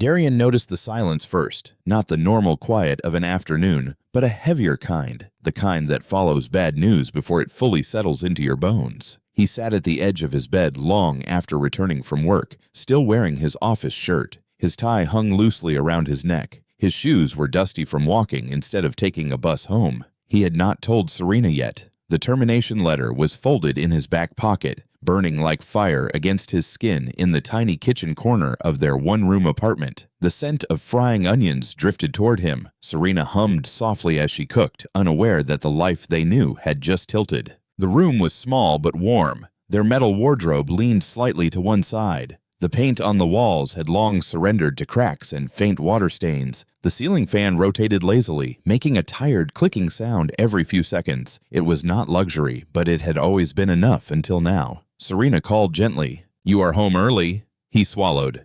Darian noticed the silence first, not the normal quiet of an afternoon, but a heavier kind, the kind that follows bad news before it fully settles into your bones. He sat at the edge of his bed long after returning from work, still wearing his office shirt. His tie hung loosely around his neck. His shoes were dusty from walking instead of taking a bus home. He had not told Serena yet. The termination letter was folded in his back pocket, burning like fire against his skin in the tiny kitchen corner of their one-room apartment. The scent of frying onions drifted toward him. Serena hummed softly as she cooked, unaware that the life they knew had just tilted. The room was small but warm. Their metal wardrobe leaned slightly to one side. The paint on the walls had long surrendered to cracks and faint water stains. The ceiling fan rotated lazily, making a tired clicking sound every few seconds. It was not luxury, but it had always been enough until now. Serena called gently. "You are home early." He swallowed.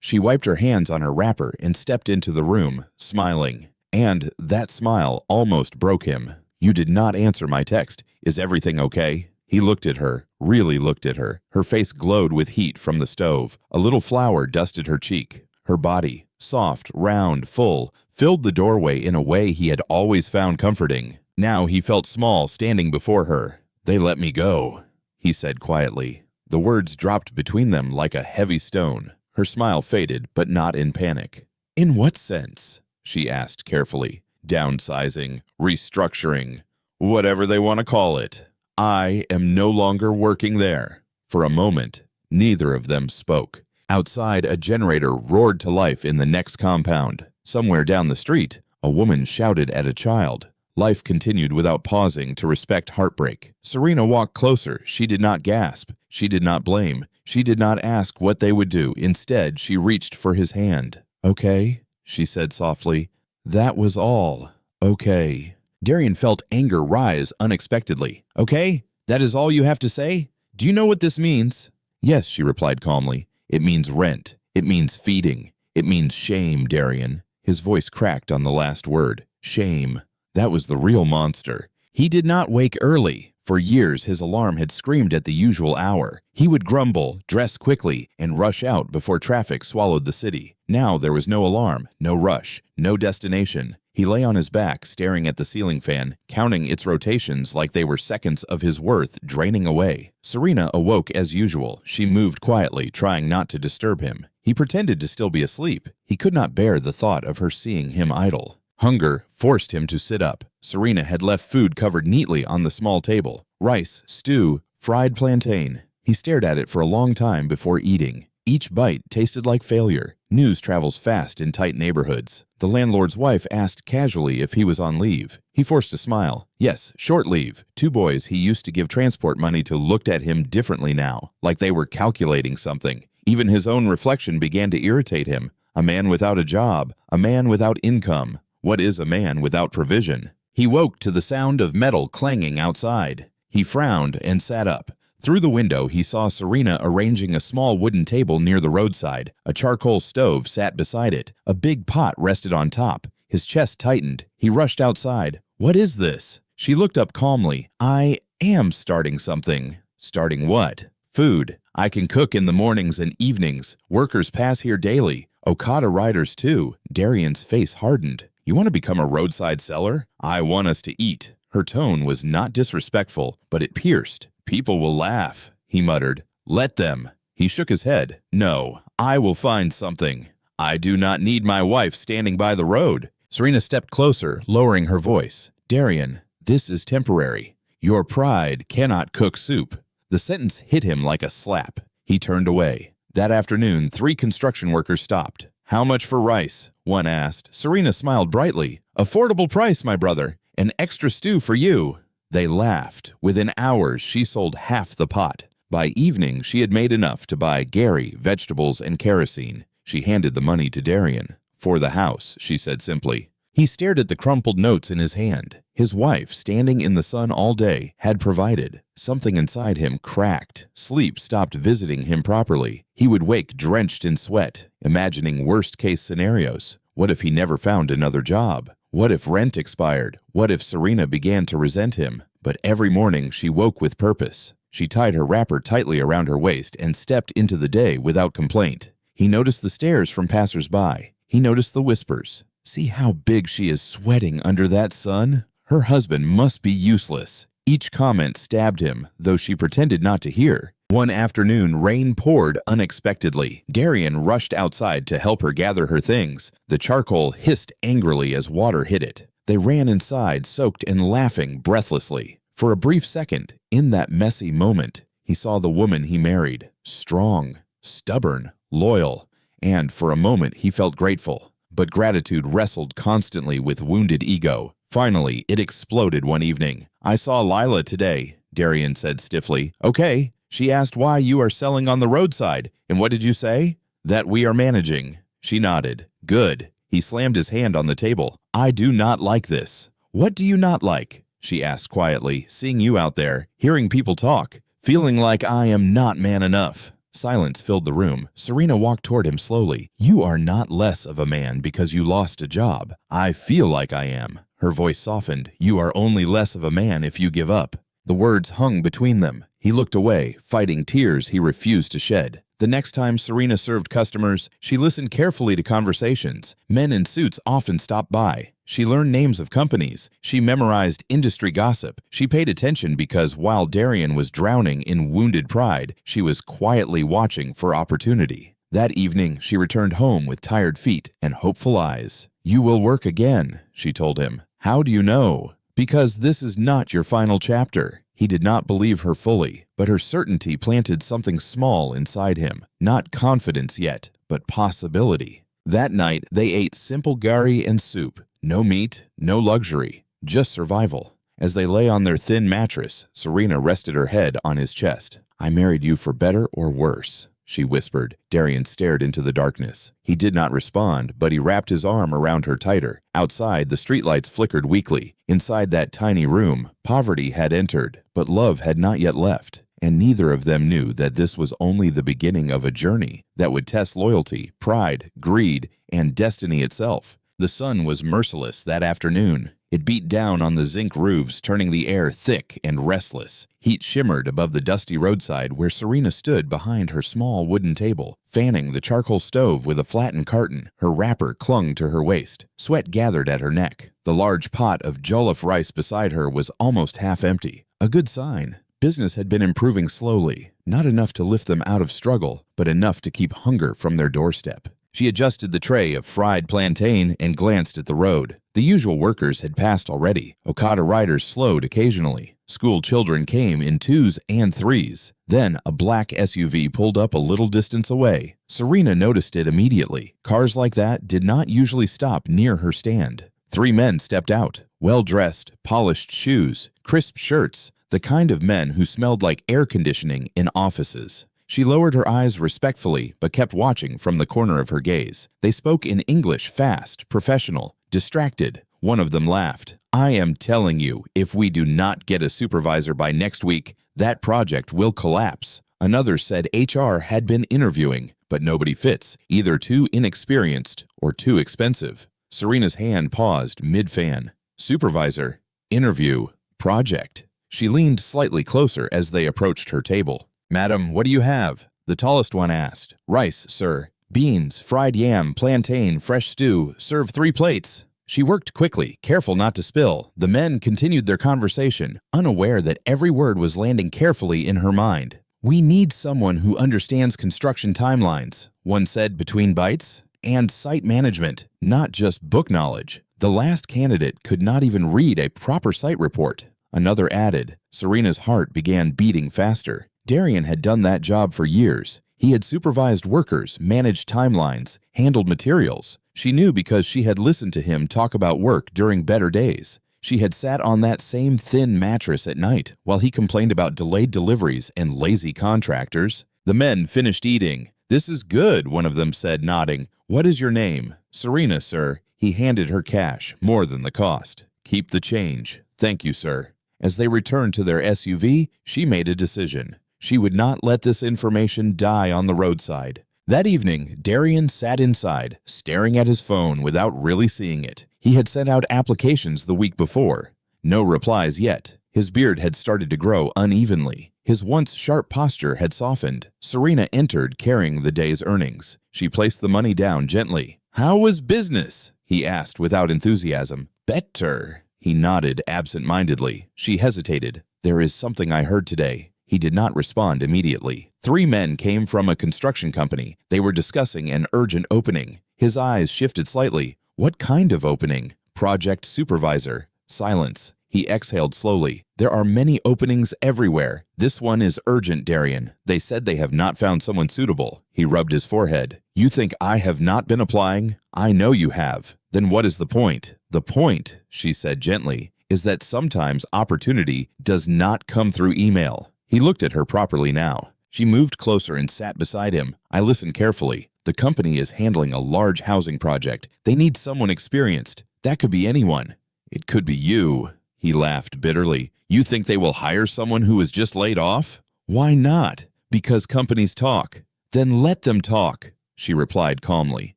She wiped her hands on her wrapper and stepped into the room, smiling. And that smile almost broke him. "You did not answer my text. Is everything okay?" He looked at her, really looked at her. Her face glowed with heat from the stove. A little flour dusted her cheek. Her body, soft, round, full, filled the doorway in a way he had always found comforting. Now he felt small standing before her. "They let me go," he said quietly. The words dropped between them like a heavy stone. Her smile faded, but not in panic. "In what sense?" she asked carefully. "Downsizing, restructuring, whatever they want to call it. I am no longer working there." For a moment, neither of them spoke. Outside, a generator roared to life in the next compound. Somewhere down the street, a woman shouted at a child. Life continued without pausing to respect heartbreak. Serena walked closer. She did not gasp. She did not blame. She did not ask what they would do. Instead, she reached for his hand. "Okay," she said softly. "That was all. Okay." Darian felt anger rise unexpectedly. "Okay? That is all you have to say? Do you know what this means?" "Yes," she replied calmly. "It means rent. It means feeding. It means shame, Darian." His voice cracked on the last word. Shame. That was the real monster. He did not wake early. For years, his alarm had screamed at the usual hour. He would grumble, dress quickly, and rush out before traffic swallowed the city. Now there was no alarm, no rush, no destination. He lay on his back, staring at the ceiling fan, counting its rotations like they were seconds of his worth draining away. Serena awoke as usual. She moved quietly, trying not to disturb him. He pretended to still be asleep. He could not bear the thought of her seeing him idle. Hunger forced him to sit up. Serena had left food covered neatly on the small table. Rice, stew, fried plantain. He stared at it for a long time before eating. Each bite tasted like failure. News travels fast in tight neighborhoods. The landlord's wife asked casually if he was on leave. He forced a smile. Yes, short leave. 2 boys he used to give transport money to looked at him differently now, like they were calculating something. Even his own reflection began to irritate him. A man without a job, a man without income. What is a man without provision? He woke to the sound of metal clanging outside. He frowned and sat up. Through the window, he saw Serena arranging a small wooden table near the roadside. A charcoal stove sat beside it. A big pot rested on top. His chest tightened. He rushed outside. "What is this?" She looked up calmly. "I am starting something." "Starting what?" "Food. I can cook in the mornings and evenings. Workers pass here daily. Okada riders too." Darian's face hardened. "You want to become a roadside seller?" "I want us to eat." Her tone was not disrespectful, but it pierced. "People will laugh," he muttered. "Let them." He shook his head. "No, I will find something. I do not need my wife standing by the road." Serena stepped closer, lowering her voice. "Darian, this is temporary. Your pride cannot cook soup." The sentence hit him like a slap. He turned away. That afternoon, 3 construction workers stopped. "How much for rice?" one asked. Serena smiled brightly. "Affordable price, my brother. An extra stew for you." They laughed. Within hours, she sold half the pot. By evening, she had made enough to buy Gary, vegetables, and kerosene. She handed the money to Darian. "For the house," she said simply. He stared at the crumpled notes in his hand. His wife, standing in the sun all day, had provided. Something inside him cracked. Sleep stopped visiting him properly. He would wake drenched in sweat, imagining worst-case scenarios. What if he never found another job? What if rent expired? What if Serena began to resent him? But every morning she woke with purpose. She tied her wrapper tightly around her waist and stepped into the day without complaint. He noticed the stares from passers-by. He noticed the whispers. See how big she is sweating under that sun? Her husband must be useless. Each comment stabbed him, though she pretended not to hear. One afternoon, rain poured unexpectedly. Darian rushed outside to help her gather her things. The charcoal hissed angrily as water hit it. They ran inside, soaked and laughing breathlessly. For a brief second, in that messy moment, he saw the woman he married. Strong, stubborn, loyal, and for a moment he felt grateful. But gratitude wrestled constantly with wounded ego. Finally, it exploded one evening. "I saw Lila today," Darian said stiffly. "Okay. She asked why you are selling on the roadside. And what did you say?" "That we are managing." She nodded. "Good." He slammed his hand on the table. "I do not like this." "What do you not like?" she asked quietly, "seeing you out there, hearing people talk, feeling like I am not man enough." Silence filled the room. Serena walked toward him slowly. "You are not less of a man because you lost a job. I feel like I am." Her voice softened. "You are only less of a man if you give up." The words hung between them. He looked away, fighting tears he refused to shed. The next time Serena served customers, she listened carefully to conversations. Men in suits often stopped by. She learned names of companies. She memorized industry gossip. She paid attention because while Darian was drowning in wounded pride, she was quietly watching for opportunity. That evening, she returned home with tired feet and hopeful eyes. "You will work again," she told him. "How do you know?" "Because this is not your final chapter." He did not believe her fully, but her certainty planted something small inside him. Not confidence yet, but possibility. That night, they ate simple gari and soup. No meat, no luxury, just survival. As they lay on their thin mattress, Serena rested her head on his chest. "I married you for better or worse," she whispered. Darian stared into the darkness. He did not respond, but he wrapped his arm around her tighter. Outside, the streetlights flickered weakly. Inside that tiny room, poverty had entered, but love had not yet left. And neither of them knew that this was only the beginning of a journey that would test loyalty, pride, greed, and destiny itself. The sun was merciless that afternoon. It beat down on the zinc roofs, turning the air thick and restless. Heat shimmered above the dusty roadside where Serena stood behind her small wooden table, fanning the charcoal stove with a flattened carton. Her wrapper clung to her waist. Sweat gathered at her neck. The large pot of jollof rice beside her was almost half empty. A good sign. Business had been improving slowly, not enough to lift them out of struggle, but enough to keep hunger from their doorstep. She adjusted the tray of fried plantain and glanced at the road. The usual workers had passed already. Okada riders slowed occasionally. School children came in 2s and 3s. Then a black SUV pulled up a little distance away. Serena noticed it immediately. Cars like that did not usually stop near her stand. 3 men stepped out, well-dressed, polished shoes, crisp shirts, the kind of men who smelled like air conditioning in offices. She lowered her eyes respectfully, but kept watching from the corner of her gaze. They spoke in English, fast, professional, distracted. One of them laughed. "I am telling you, if we do not get a supervisor by next week, that project will collapse." Another said HR had been interviewing, but nobody fits, either too inexperienced or too expensive. Serena's hand paused mid-fan. "Supervisor, interview, project." She leaned slightly closer as they approached her table. "Madam, what do you have?" the tallest one asked. "Rice, sir. Beans, fried yam, plantain, fresh stew. Serve 3 plates." She worked quickly, careful not to spill. The men continued their conversation, unaware that every word was landing carefully in her mind. "We need someone who understands construction timelines," one said between bites, "and site management, not just book knowledge." The last candidate could not even read a proper site report. Another added. Serena's heart began beating faster. Darian had done that job for years. He had supervised workers, managed timelines, handled materials. She knew because she had listened to him talk about work during better days. She had sat on that same thin mattress at night while he complained about delayed deliveries and lazy contractors. The men finished eating. "This is good," one of them said, nodding. "What is your name?" "Serena, sir." He handed her cash, more than the cost. "Keep the change." "Thank you, sir." As they returned to their SUV, she made a decision. She would not let this information die on the roadside. That evening, Darian sat inside, staring at his phone without really seeing it. He had sent out applications the week before. No replies yet. His beard had started to grow unevenly. His once sharp posture had softened. Serena entered carrying the day's earnings. She placed the money down gently. "How was business?" he asked without enthusiasm. "Better." He nodded absent-mindedly. She hesitated. "There is something I heard today." He did not respond immediately. 3 men came from a construction company. They were discussing an urgent opening. His eyes shifted slightly. "What kind of opening?" "Project supervisor." Silence. He exhaled slowly. "There are many openings everywhere. This one is urgent, Darian. They said they have not found someone suitable." He rubbed his forehead. "You think I have not been applying? I know you have. Then what is the point?" "The point," she said gently, "is that sometimes opportunity does not come through email." He looked at her properly now. She moved closer and sat beside him. I listened carefully. "The company is handling a large housing project. They need someone experienced. That could be anyone." "It could be you." He laughed bitterly. "You think they will hire someone who was just laid off?" "Why not?" "Because companies talk." "Then let them talk," she replied calmly.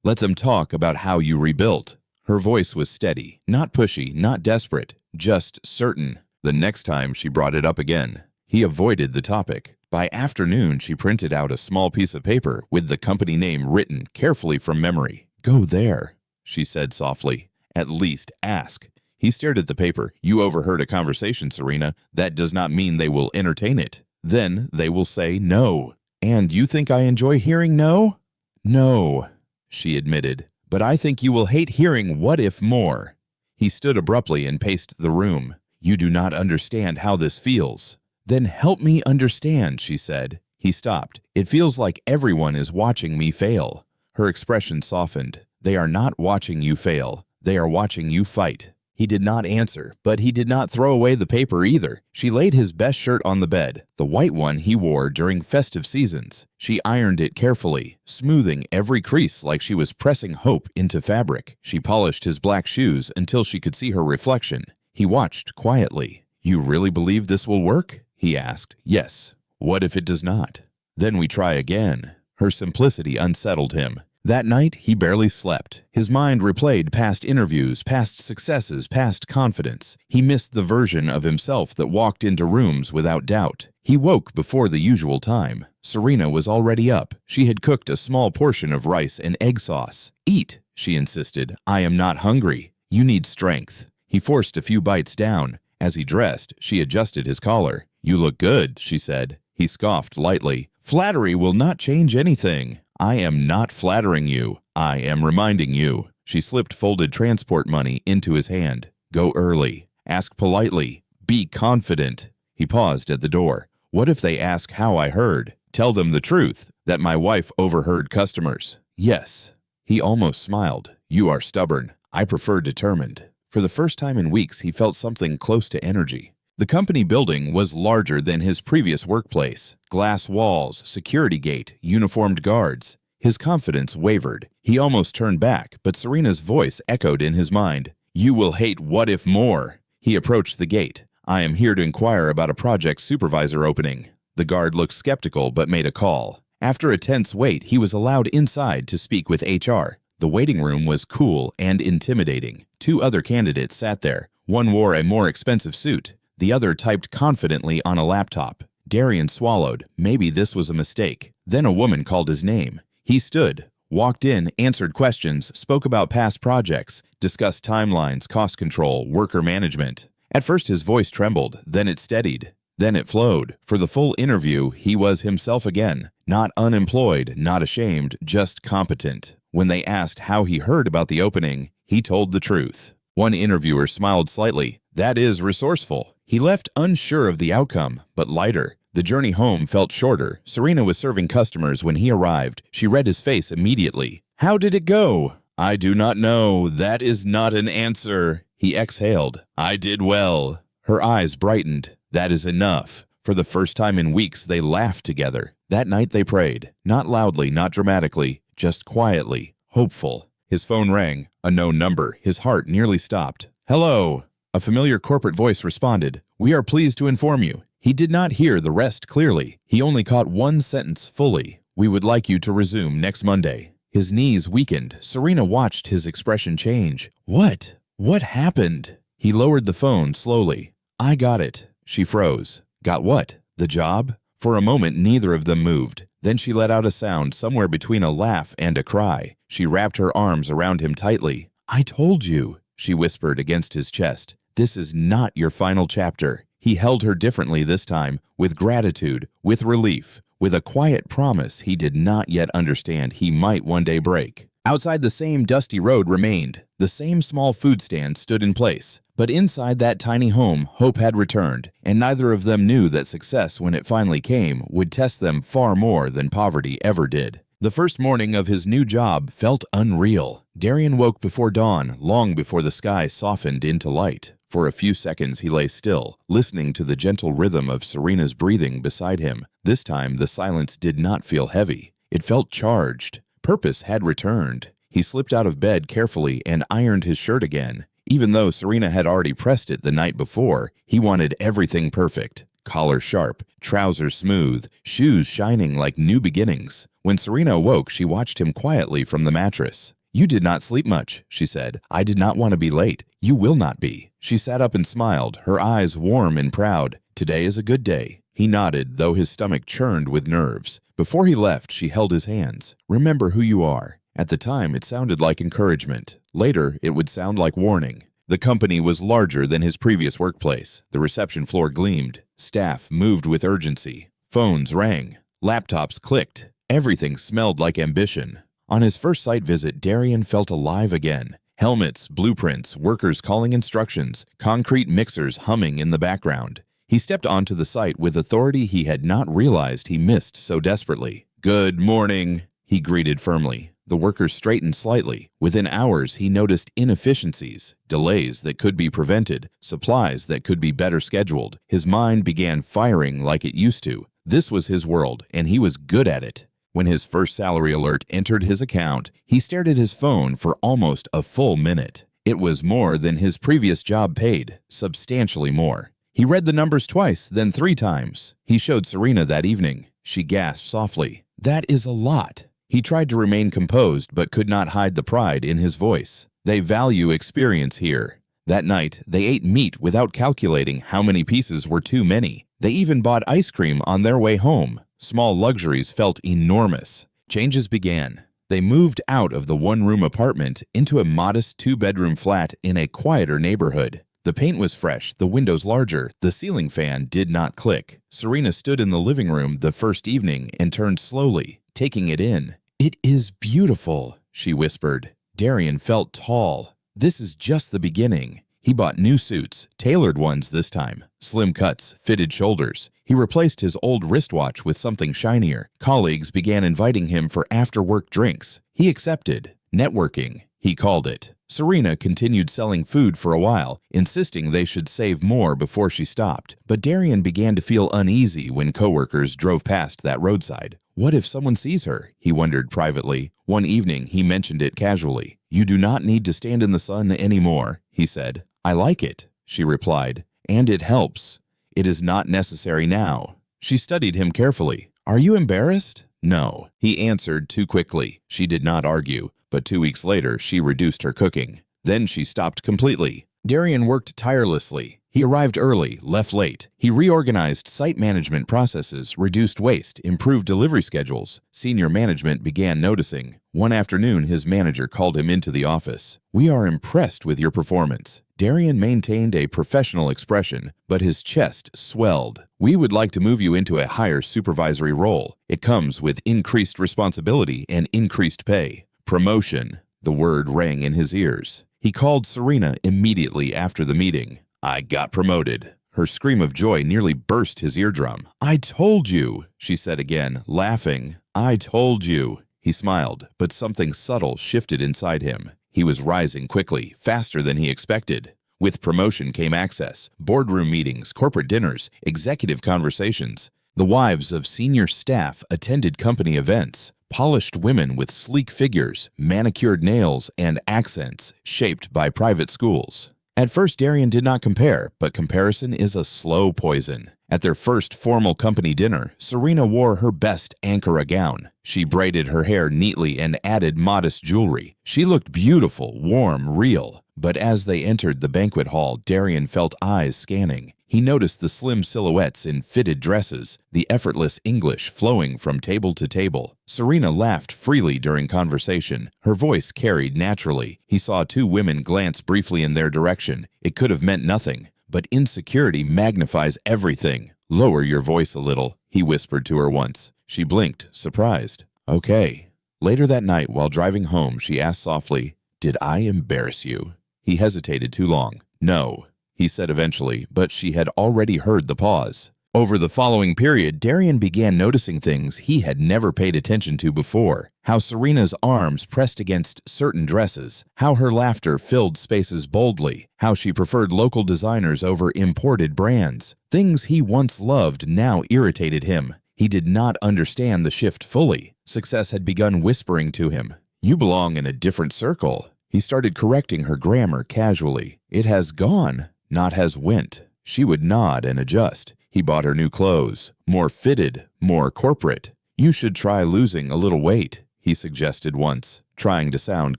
"Let them talk about how you rebuilt." Her voice was steady, not pushy, not desperate, just certain. The next time she brought it up again, he avoided the topic. By afternoon, she printed out a small piece of paper with the company name written carefully from memory. "Go there," she said softly. "At least ask." He stared at the paper. "You overheard a conversation, Serena. That does not mean they will entertain it. Then they will say no." "And you think I enjoy hearing no?" "No," she admitted. "But I think you will hate hearing what if more." He stood abruptly and paced the room. "You do not understand how this feels." "Then help me understand," she said. He stopped. "It feels like everyone is watching me fail." Her expression softened. "They are not watching you fail. They are watching you fight." He did not answer, but he did not throw away the paper either. She laid his best shirt on the bed, the white one he wore during festive seasons. She ironed it carefully, smoothing every crease like she was pressing hope into fabric. She polished his black shoes until she could see her reflection. He watched quietly. "You really believe this will work?" he asked. "Yes." "What if it does not?" "Then we try again." Her simplicity unsettled him. That night, he barely slept. His mind replayed past interviews, past successes, past confidence. He missed the version of himself that walked into rooms without doubt. He woke before the usual time. Serena was already up. She had cooked a small portion of rice and egg sauce. "Eat," she insisted. "I am not hungry. You need strength." He forced a few bites down. As he dressed, she adjusted his collar. "You look good," she said. He scoffed lightly. "Flattery will not change anything." "I am not flattering you. I am reminding you." She slipped folded transport money into his hand. "Go early. Ask politely. Be confident." He paused at the door. "What if they ask how I heard?" "Tell them the truth, that my wife overheard customers." "Yes." He almost smiled. "You are stubborn. I prefer determined." For the first time in weeks, he felt something close to energy. The company building was larger than his previous workplace. Glass walls, security gate, uniformed guards. His confidence wavered. He almost turned back, but Serena's voice echoed in his mind. "You will hate what if more." He approached the gate. "I am here to inquire about a project supervisor opening." The guard looked skeptical but made a call. After a tense wait, he was allowed inside to speak with HR. The waiting room was cool and intimidating. 2 other candidates sat there. One wore a more expensive suit. The other typed confidently on a laptop. Darian swallowed. Maybe this was a mistake. Then a woman called his name. He stood, walked in, answered questions, spoke about past projects, discussed timelines, cost control, worker management. At first his voice trembled, then it steadied. Then it flowed. For the full interview, he was himself again. Not unemployed, not ashamed, just competent. When they asked how he heard about the opening, he told the truth. One interviewer smiled slightly. "That is resourceful." He left unsure of the outcome, but lighter. The journey home felt shorter. Serena was serving customers when he arrived. She read his face immediately. "How did it go?" "I do not know. That is not an answer." He exhaled. "I did well." Her eyes brightened. "That is enough." For the first time in weeks, they laughed together. That night they prayed. Not loudly, not dramatically, just quietly, hopeful. His phone rang. A known number. His heart nearly stopped. "Hello." A familiar corporate voice responded. "We are pleased to inform you." He did not hear the rest clearly. He only caught one sentence fully. "We would like you to resume next Monday." His knees weakened. Serena watched his expression change. What? What happened? He lowered the phone slowly. "I got it." She froze. "Got what? The job?" For a moment, neither of them moved. Then she let out a sound somewhere between a laugh and a cry. She wrapped her arms around him tightly. "I told you," she whispered against his chest. "This is not your final chapter." He held her differently this time, with gratitude, with relief, with a quiet promise he did not yet understand he might one day break. Outside, the same dusty road remained. The same small food stand stood in place. But inside that tiny home, hope had returned, and neither of them knew that success, when it finally came, would test them far more than poverty ever did. The first morning of his new job felt unreal. Darian woke before dawn, long before the sky softened into light. For a few seconds he lay still, listening to the gentle rhythm of Serena's breathing beside him. This time the silence did not feel heavy. It felt charged. Purpose had returned. He slipped out of bed carefully and ironed his shirt again. Even though Serena had already pressed it the night before, he wanted everything perfect. Collar sharp, trousers smooth, shoes shining like new beginnings. When Serena awoke, she watched him quietly from the mattress. "You did not sleep much," she said. "I did not want to be late. You will not be." She sat up and smiled, her eyes warm and proud. "Today is a good day." He nodded, though his stomach churned with nerves. Before he left, she held his hands. "Remember who you are." At the time, it sounded like encouragement. Later, it would sound like warning. The company was larger than his previous workplace. The reception floor gleamed. Staff moved with urgency. Phones rang. Laptops clicked. Everything smelled like ambition. On his first site visit, Darian felt alive again. Helmets, blueprints, workers calling instructions, concrete mixers humming in the background. He stepped onto the site with authority he had not realized he missed so desperately. "Good morning," he greeted firmly. The workers straightened slightly. Within hours, he noticed inefficiencies, delays that could be prevented, supplies that could be better scheduled. His mind began firing like it used to. This was his world, and he was good at it. When his first salary alert entered his account, he stared at his phone for almost a full minute. It was more than his previous job paid, substantially more. He read the numbers twice, then 3 times. He showed Serena that evening. She gasped softly. "That is a lot." He tried to remain composed, but could not hide the pride in his voice. "They value experience here." That night, they ate meat without calculating how many pieces were too many. They even bought ice cream on their way home. Small luxuries felt enormous. Changes began. They moved out of the one-room apartment into a modest 2-bedroom flat in a quieter neighborhood. The paint was fresh, the windows larger, the ceiling fan did not click. Serena stood in the living room the first evening and turned slowly, taking it in. "It is beautiful," she whispered. Darian felt tall. This is just the beginning. He bought new suits, tailored ones this time, slim cuts, fitted shoulders. He replaced his old wristwatch with something shinier. Colleagues began inviting him for after-work drinks. He accepted. Networking, he called it. Serena continued selling food for a while, insisting they should save more before she stopped. But Darian began to feel uneasy when coworkers drove past that roadside. What if someone sees her? He wondered privately. One evening, he mentioned it casually. "You do not need to stand in the sun anymore," he said. "I like it," she replied. "And it helps. It is not necessary now." She studied him carefully. "Are you embarrassed?" "No," he answered too quickly. She did not argue, but 2 weeks later, she reduced her cooking. Then she stopped completely. Darian worked tirelessly. He arrived early, left late. He reorganized site management processes, reduced waste, improved delivery schedules. Senior management began noticing. One afternoon, his manager called him into the office. "We are impressed with your performance." Darian maintained a professional expression, but his chest swelled. "We would like to move you into a higher supervisory role. It comes with increased responsibility and increased pay." Promotion. The word rang in his ears. He called Serena immediately after the meeting. "I got promoted." Her scream of joy nearly burst his eardrum. "I told you," she said again, laughing. "I told you." He smiled, but something subtle shifted inside him. He was rising quickly, faster than he expected. With promotion came access, boardroom meetings, corporate dinners, executive conversations. The wives of senior staff attended company events. Polished women with sleek figures, manicured nails, and accents shaped by private schools. At first, Darian did not compare, but comparison is a slow poison. At their first formal company dinner, Serena wore her best Ankara gown. She braided her hair neatly and added modest jewelry. She looked beautiful, warm, real. But as they entered the banquet hall, Darian felt eyes scanning. He noticed the slim silhouettes in fitted dresses, the effortless English flowing from table to table. Serena laughed freely during conversation. Her voice carried naturally. He saw two women glance briefly in their direction. It could have meant nothing, but insecurity magnifies everything. "Lower your voice a little," he whispered to her once. She blinked, surprised. "Okay." Later that night, while driving home, she asked softly, "Did I embarrass you?" He hesitated too long. "No," he said eventually, but she had already heard the pause. Over the following period, Darian began noticing things he had never paid attention to before. How Serena's arms pressed against certain dresses, how her laughter filled spaces boldly, how she preferred local designers over imported brands. Things he once loved now irritated him. He did not understand the shift fully. Success had begun whispering to him, "You belong in a different circle." He started correcting her grammar casually. "It has gone, not has went." She would nod and adjust. He bought her new clothes, more fitted, more corporate. "You should try losing a little weight," he suggested once, trying to sound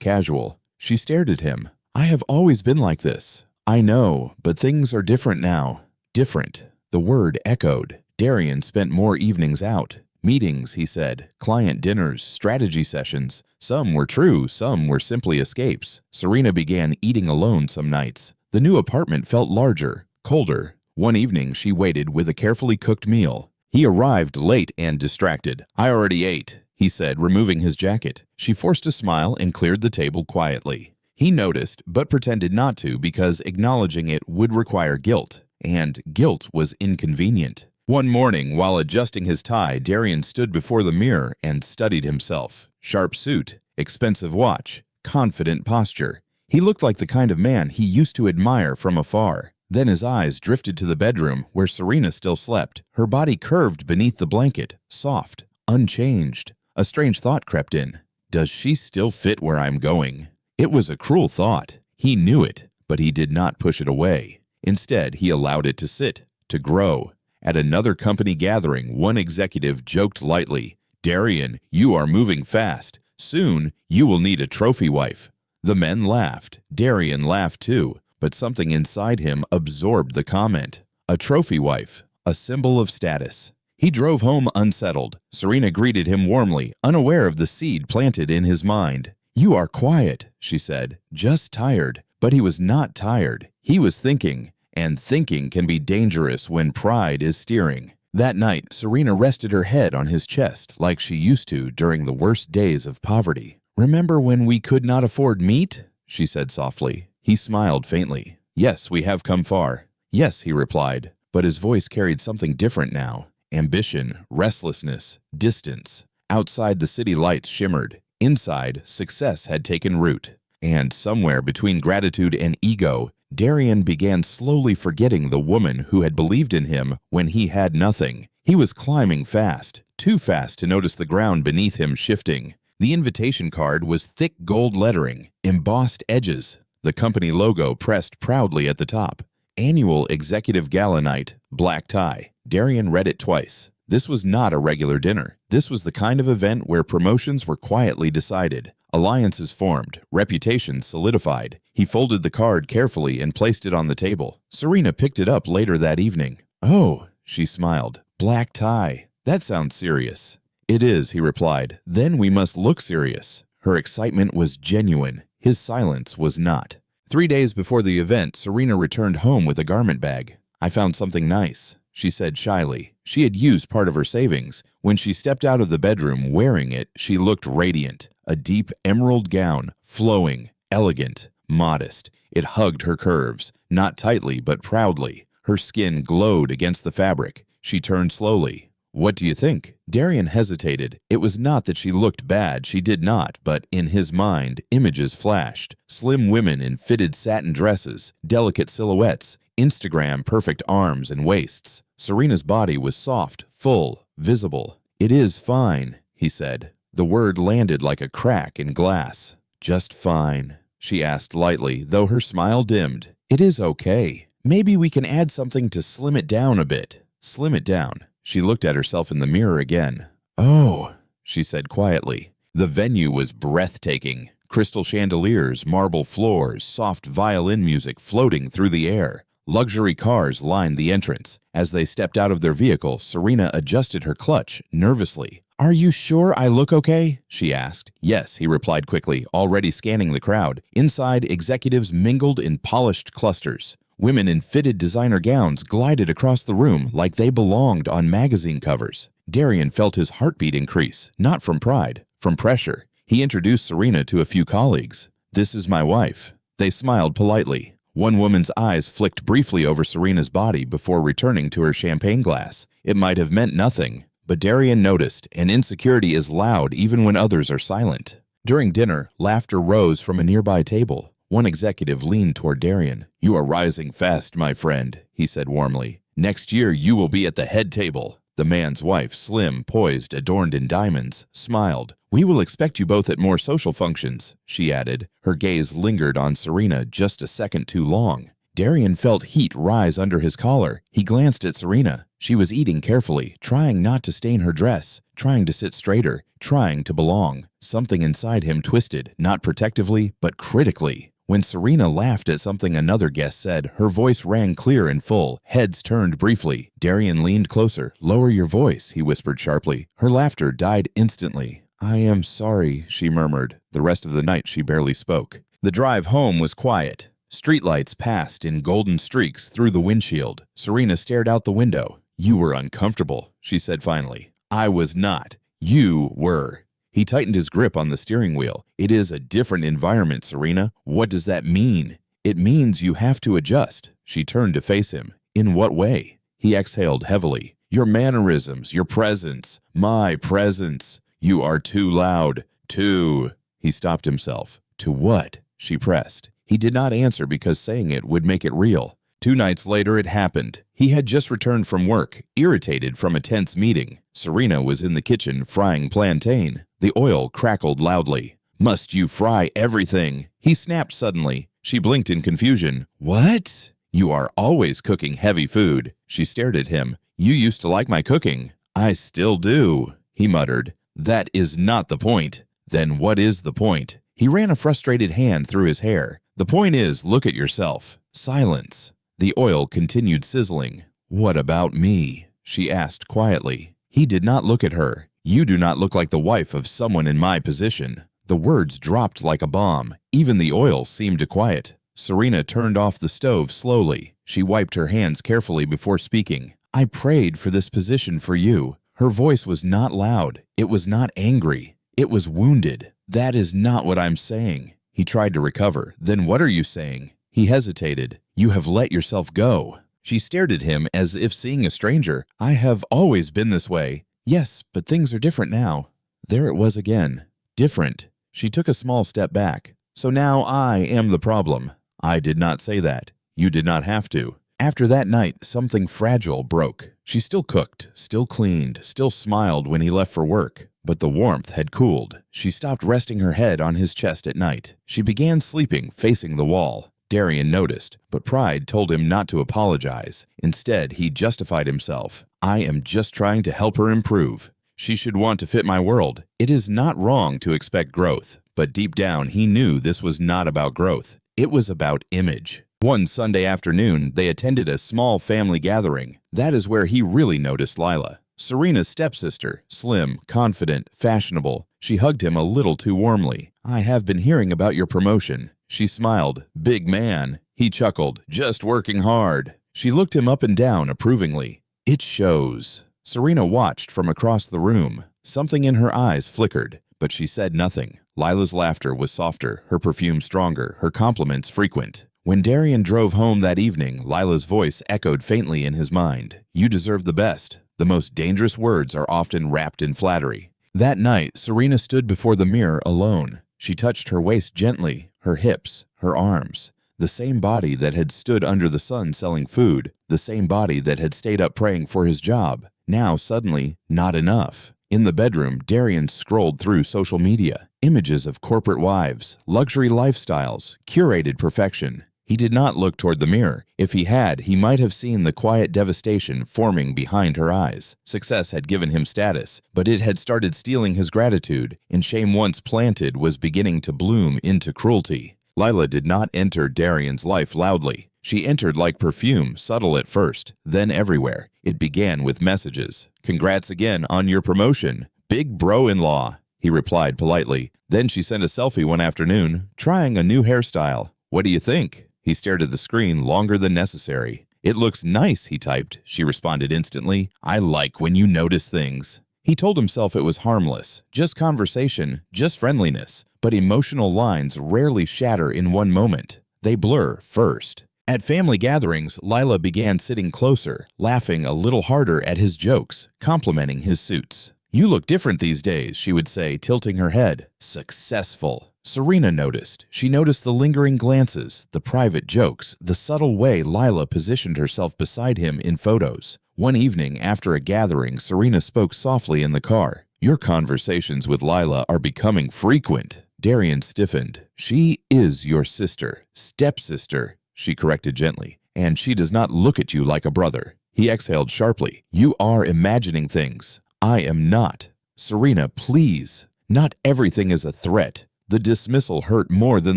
casual. She stared at him. "I have always been like this." "I know, but things are different now." Different. The word echoed. Darian spent more evenings out. Meetings, he said, client dinners, strategy sessions. Some were true, some were simply escapes. Serena began eating alone some nights. The new apartment felt larger, colder. One evening, she waited with a carefully cooked meal. He arrived late and distracted. "I already ate," he said, removing his jacket. She forced a smile and cleared the table quietly. He noticed, but pretended not to because acknowledging it would require guilt, and guilt was inconvenient. One morning, while adjusting his tie, Darian stood before the mirror and studied himself. Sharp suit, expensive watch, confident posture. He looked like the kind of man he used to admire from afar. Then his eyes drifted to the bedroom where Serena still slept. Her body curved beneath the blanket, soft, unchanged. A strange thought crept in. Does she still fit where I'm going? It was a cruel thought. He knew it, but he did not push it away. Instead, he allowed it to sit, to grow. At another company gathering, one executive joked lightly, "Darian, you are moving fast. Soon, you will need a trophy wife." The men laughed. Darian laughed too, but something inside him absorbed the comment. A trophy wife, a symbol of status. He drove home unsettled. Serena greeted him warmly, unaware of the seed planted in his mind. "You are quiet," she said, "just tired." But he was not tired. He was thinking, and thinking can be dangerous when pride is steering. That night, Serena rested her head on his chest like she used to during the worst days of poverty. "Remember when we could not afford meat?" she said softly. He smiled faintly. "Yes, we have come far." "Yes," he replied, but his voice carried something different now. Ambition, restlessness, distance. Outside, the city lights shimmered. Inside, success had taken root. And somewhere between gratitude and ego, Darian began slowly forgetting the woman who had believed in him when he had nothing. He was climbing fast, too fast to notice the ground beneath him shifting. The invitation card was thick gold lettering, embossed edges, the company logo pressed proudly at the top. Annual Executive Gala Night, black tie. Darian read it twice. This was not a regular dinner. This was the kind of event where promotions were quietly decided. Alliances formed, reputations solidified. He folded the card carefully and placed it on the table. Serena picked it up later that evening. "Oh," she smiled. "Black tie. That sounds serious." "It is," he replied. "Then we must look serious." Her excitement was genuine. His silence was not. 3 days before the event, Serena returned home with a garment bag. "I found something nice," she said shyly. She had used part of her savings. When she stepped out of the bedroom wearing it, she looked radiant. A deep emerald gown, flowing, elegant, modest. It hugged her curves, not tightly but proudly. Her skin glowed against the fabric. She turned slowly. "What do you think?" Darian hesitated. It was not that she looked bad, she did not, but in his mind, images flashed. Slim women in fitted satin dresses, delicate silhouettes, Instagram-perfect arms and waists. Serena's body was soft, full, visible. "It is fine," he said. The word landed like a crack in glass. "Just fine," she asked lightly, though her smile dimmed. "It is okay. Maybe we can add something to slim it down a bit." Slim it down. She looked at herself in the mirror again. "Oh," she said quietly. The venue was breathtaking. Crystal chandeliers, marble floors, soft violin music floating through the air. Luxury cars lined the entrance. As they stepped out of their vehicle, Serena adjusted her clutch nervously. "Are you sure I look okay?" she asked. "Yes," he replied quickly, already scanning the crowd. Inside, executives mingled in polished clusters. Women in fitted designer gowns glided across the room like they belonged on magazine covers. Darian felt his heartbeat increase, not from pride, from pressure. He introduced Serena to a few colleagues. "This is my wife." They smiled politely. One woman's eyes flicked briefly over Serena's body before returning to her champagne glass. It might have meant nothing, but Darian noticed, and insecurity is loud even when others are silent. During dinner, laughter rose from a nearby table. One executive leaned toward Darian. "You are rising fast, my friend," he said warmly. "Next year you will be at the head table." The man's wife, slim, poised, adorned in diamonds, smiled. "We will expect you both at more social functions," she added. Her gaze lingered on Serena just a second too long. Darian felt heat rise under his collar. He glanced at Serena. She was eating carefully, trying not to stain her dress, trying to sit straighter, trying to belong. Something inside him twisted, not protectively, but critically. When Serena laughed at something another guest said, her voice rang clear and full. Heads turned briefly. Darian leaned closer. "Lower your voice," he whispered sharply. Her laughter died instantly. "I am sorry," she murmured. The rest of the night she barely spoke. The drive home was quiet. Streetlights passed in golden streaks through the windshield. Serena stared out the window. "You were uncomfortable," she said finally. "I was not. You were." He tightened his grip on the steering wheel. "It is a different environment, Serena. What does that mean?" "It means you have to adjust." She turned to face him. "In what way?" He exhaled heavily. "Your mannerisms, your presence, my presence. You are too loud. Too." He stopped himself. "To what?" she pressed. He did not answer because saying it would make it real. 2 nights later it happened. He had just returned from work, irritated from a tense meeting. Serena was in the kitchen frying plantain. The oil crackled loudly. "Must you fry everything?" He snapped suddenly. She blinked in confusion. "What?" "You are always cooking heavy food." She stared at him. "You used to like my cooking." "I still do," he muttered. "That is not the point." "Then what is the point?" He ran a frustrated hand through his hair. "The point is, look at yourself." Silence. The oil continued sizzling. "What about me?" she asked quietly. He did not look at her. "You do not look like the wife of someone in my position." The words dropped like a bomb. Even the oil seemed to quiet. Serena turned off the stove slowly. She wiped her hands carefully before speaking. "I prayed for this position for you." Her voice was not loud. It was not angry. It was wounded. "That is not what I'm saying." He tried to recover. "Then what are you saying?" He hesitated. "You have let yourself go." She stared at him as if seeing a stranger. "I have always been this way." "Yes, but things are different now." There it was again. Different. She took a small step back. "So now I am the problem." "I did not say that. You did not have to." After that night, something fragile broke. She still cooked, still cleaned, still smiled when he left for work. But the warmth had cooled. She stopped resting her head on his chest at night. She began sleeping, facing the wall. Darian noticed, but pride told him not to apologize. Instead, he justified himself. "I am just trying to help her improve. She should want to fit my world. It is not wrong to expect growth." But deep down, he knew this was not about growth. It was about image. One Sunday afternoon, they attended a small family gathering. That is where he really noticed Lila. Serena's stepsister, slim, confident, fashionable. She hugged him a little too warmly. "I have been hearing about your promotion." She smiled. "Big man." He chuckled. "Just working hard." She looked him up and down approvingly. "It shows." Serena watched from across the room. Something in her eyes flickered, but she said nothing. Lila's laughter was softer, her perfume stronger, her compliments frequent. When Darian drove home that evening, Lila's voice echoed faintly in his mind. "You deserve the best." The most dangerous words are often wrapped in flattery. That night, Serena stood before the mirror alone. She touched her waist gently, her hips, her arms. The same body that had stood under the sun selling food, the same body that had stayed up praying for his job. Now, suddenly, not enough. In the bedroom, Darian scrolled through social media. Images of corporate wives, luxury lifestyles, curated perfection. He did not look toward the mirror. If he had, he might have seen the quiet devastation forming behind her eyes. Success had given him status, but it had started stealing his gratitude, and shame once planted was beginning to bloom into cruelty. Lila did not enter Darian's life loudly. She entered like perfume, subtle at first, then everywhere. It began with messages. "Congrats again on your promotion. Big bro-in-law," he replied politely. Then she sent a selfie one afternoon, trying a new hairstyle. "What do you think?" He stared at the screen longer than necessary. "It looks nice," he typed. She responded instantly. "I like when you notice things." He told himself it was harmless, just conversation, just friendliness. But emotional lines rarely shatter in one moment. They blur first. At family gatherings, Lila began sitting closer, laughing a little harder at his jokes, complimenting his suits. "You look different these days," she would say, tilting her head. Successful. Serena noticed. She noticed the lingering glances, the private jokes, the subtle way Lila positioned herself beside him in photos. One evening, after a gathering, Serena spoke softly in the car. "Your conversations with Lila are becoming frequent." Darian stiffened. "She is your sister. Stepsister," she corrected gently. "And she does not look at you like a brother." He exhaled sharply. "You are imagining things. I am not." "Serena, please." Not everything is a threat. The dismissal hurt more than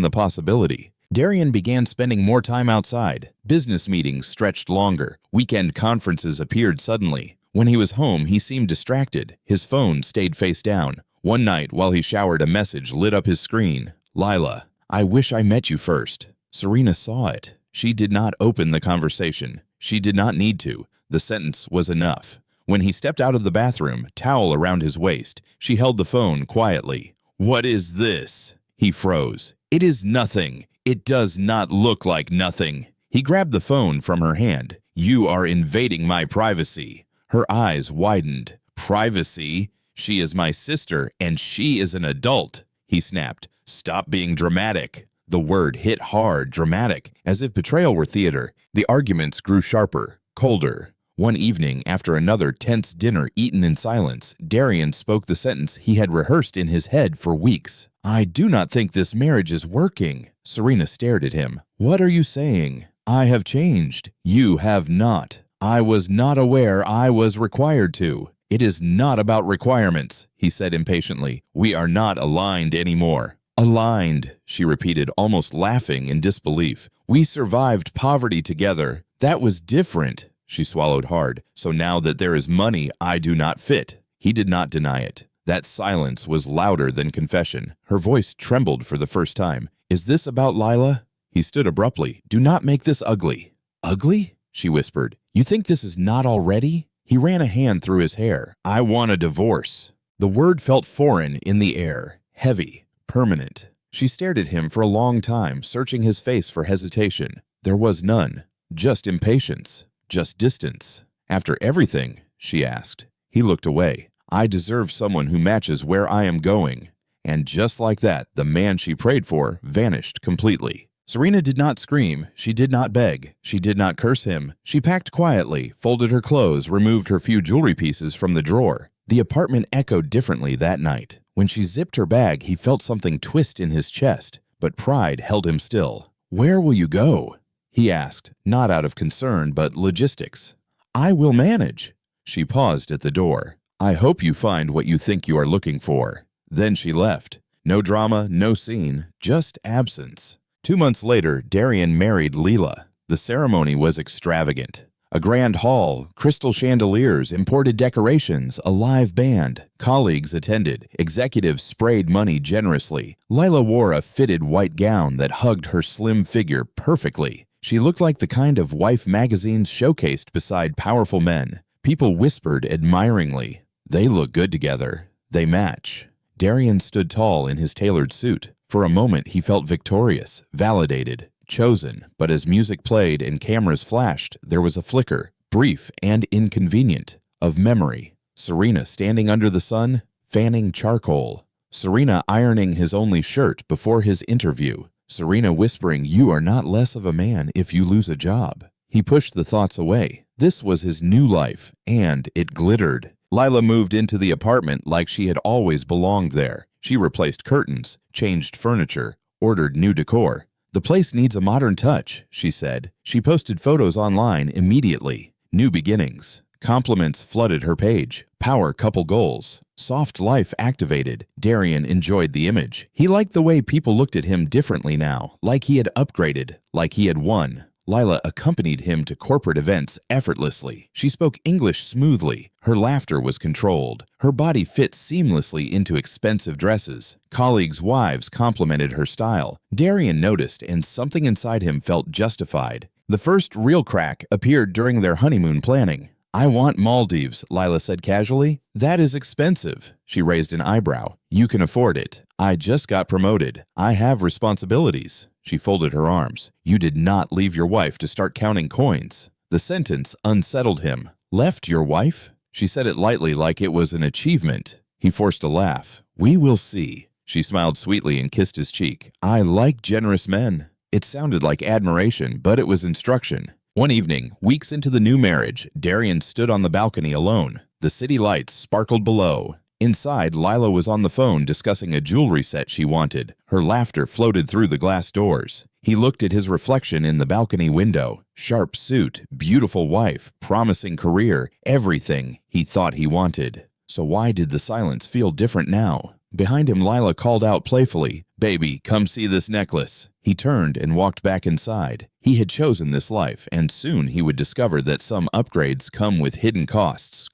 the possibility. Darian began spending more time outside. Business meetings stretched longer. Weekend conferences appeared suddenly. When he was home, he seemed distracted. His phone stayed face down. One night, while he showered, a message lit up his screen. "Lila, I wish I met you first." Serena saw it. She did not open the conversation. She did not need to. The sentence was enough. When he stepped out of the bathroom, towel around his waist, she held the phone quietly. "What is this?" He froze. "It is nothing. It does not look like nothing." He grabbed the phone from her hand. "You are invading my privacy." Her eyes widened. "Privacy? She is my sister, and she is an adult." He snapped. "Stop being dramatic." The word hit hard, dramatic, as if betrayal were theater. The arguments grew sharper, colder. One evening, after another tense dinner eaten in silence, Darian spoke the sentence he had rehearsed in his head for weeks. "I do not think this marriage is working." Serena stared at him. "What are you saying?" "I have changed." "You have not." "I was not aware I was required to." "It is not about requirements," he said impatiently. "We are not aligned anymore." "Aligned," she repeated, almost laughing in disbelief. "We survived poverty together. That was different." She swallowed hard. "So now that there is money, I do not fit." He did not deny it. That silence was louder than confession. Her voice trembled for the first time. "Is this about Lila?" He stood abruptly. "Do not make this ugly." "Ugly?" she whispered. "You think this is not already?" He ran a hand through his hair. "I want a divorce." The word felt foreign in the air, heavy, permanent. She stared at him for a long time, searching his face for hesitation. There was none. Just impatience. Just distance. "After everything?" she asked. He looked away. "I deserve someone who matches where I am going." And just like that, the man she prayed for vanished completely. Serena did not scream. She did not beg. She did not curse him. She packed quietly, folded her clothes, removed her few jewelry pieces from the drawer. The apartment echoed differently that night. When she zipped her bag, he felt something twist in his chest, but pride held him still. "Where will you go?" he asked, not out of concern, but logistics. "I will manage." She paused at the door. "I hope you find what you think you are looking for." Then she left. No drama, no scene, just absence. 2 months later, Darian married Leela. The ceremony was extravagant. A grand hall, crystal chandeliers, imported decorations, a live band. Colleagues attended. Executives sprayed money generously. Lila wore a fitted white gown that hugged her slim figure perfectly. She looked like the kind of wife magazines showcased beside powerful men. People whispered admiringly, "They look good together. They match." Darian stood tall in his tailored suit. For a moment he felt victorious, validated, chosen, but as music played and cameras flashed, there was a flicker, brief and inconvenient, of memory. Serena standing under the sun, fanning charcoal. Serena ironing his only shirt before his interview. Serena whispering, "You are not less of a man if you lose a job." He pushed the thoughts away. This was his new life, and it glittered. Lila moved into the apartment like she had always belonged there. She replaced curtains, changed furniture, ordered new decor. "The place needs a modern touch," she said. She posted photos online immediately. New beginnings. Compliments flooded her page. Power couple goals. Soft life activated. Darian enjoyed the image. He liked the way people looked at him differently now, like he had upgraded, like he had won. Lila accompanied him to corporate events effortlessly. She spoke English smoothly. Her laughter was controlled. Her body fit seamlessly into expensive dresses. Colleagues' wives complimented her style. Darian noticed, and something inside him felt justified. The first real crack appeared during their honeymoon planning. "I want Maldives," Lila said casually. "That is expensive." She raised an eyebrow. "You can afford it. I just got promoted. I have responsibilities." She folded her arms. "You did not leave your wife to start counting coins." The sentence unsettled him. "Left your wife?" She said it lightly, like it was an achievement. He forced a laugh. "We will see." She smiled sweetly and kissed his cheek. "I like generous men." It sounded like admiration, but it was instruction. One evening, weeks into the new marriage, Darian stood on the balcony alone. The city lights sparkled below. Inside, Lila was on the phone discussing a jewelry set she wanted. Her laughter floated through the glass doors. He looked at his reflection in the balcony window. Sharp suit, beautiful wife, promising career, everything he thought he wanted. So why did the silence feel different now? Behind him, Lila called out playfully, "Baby, come see this necklace." He turned and walked back inside. He had chosen this life, and soon he would discover that some upgrades come with hidden costs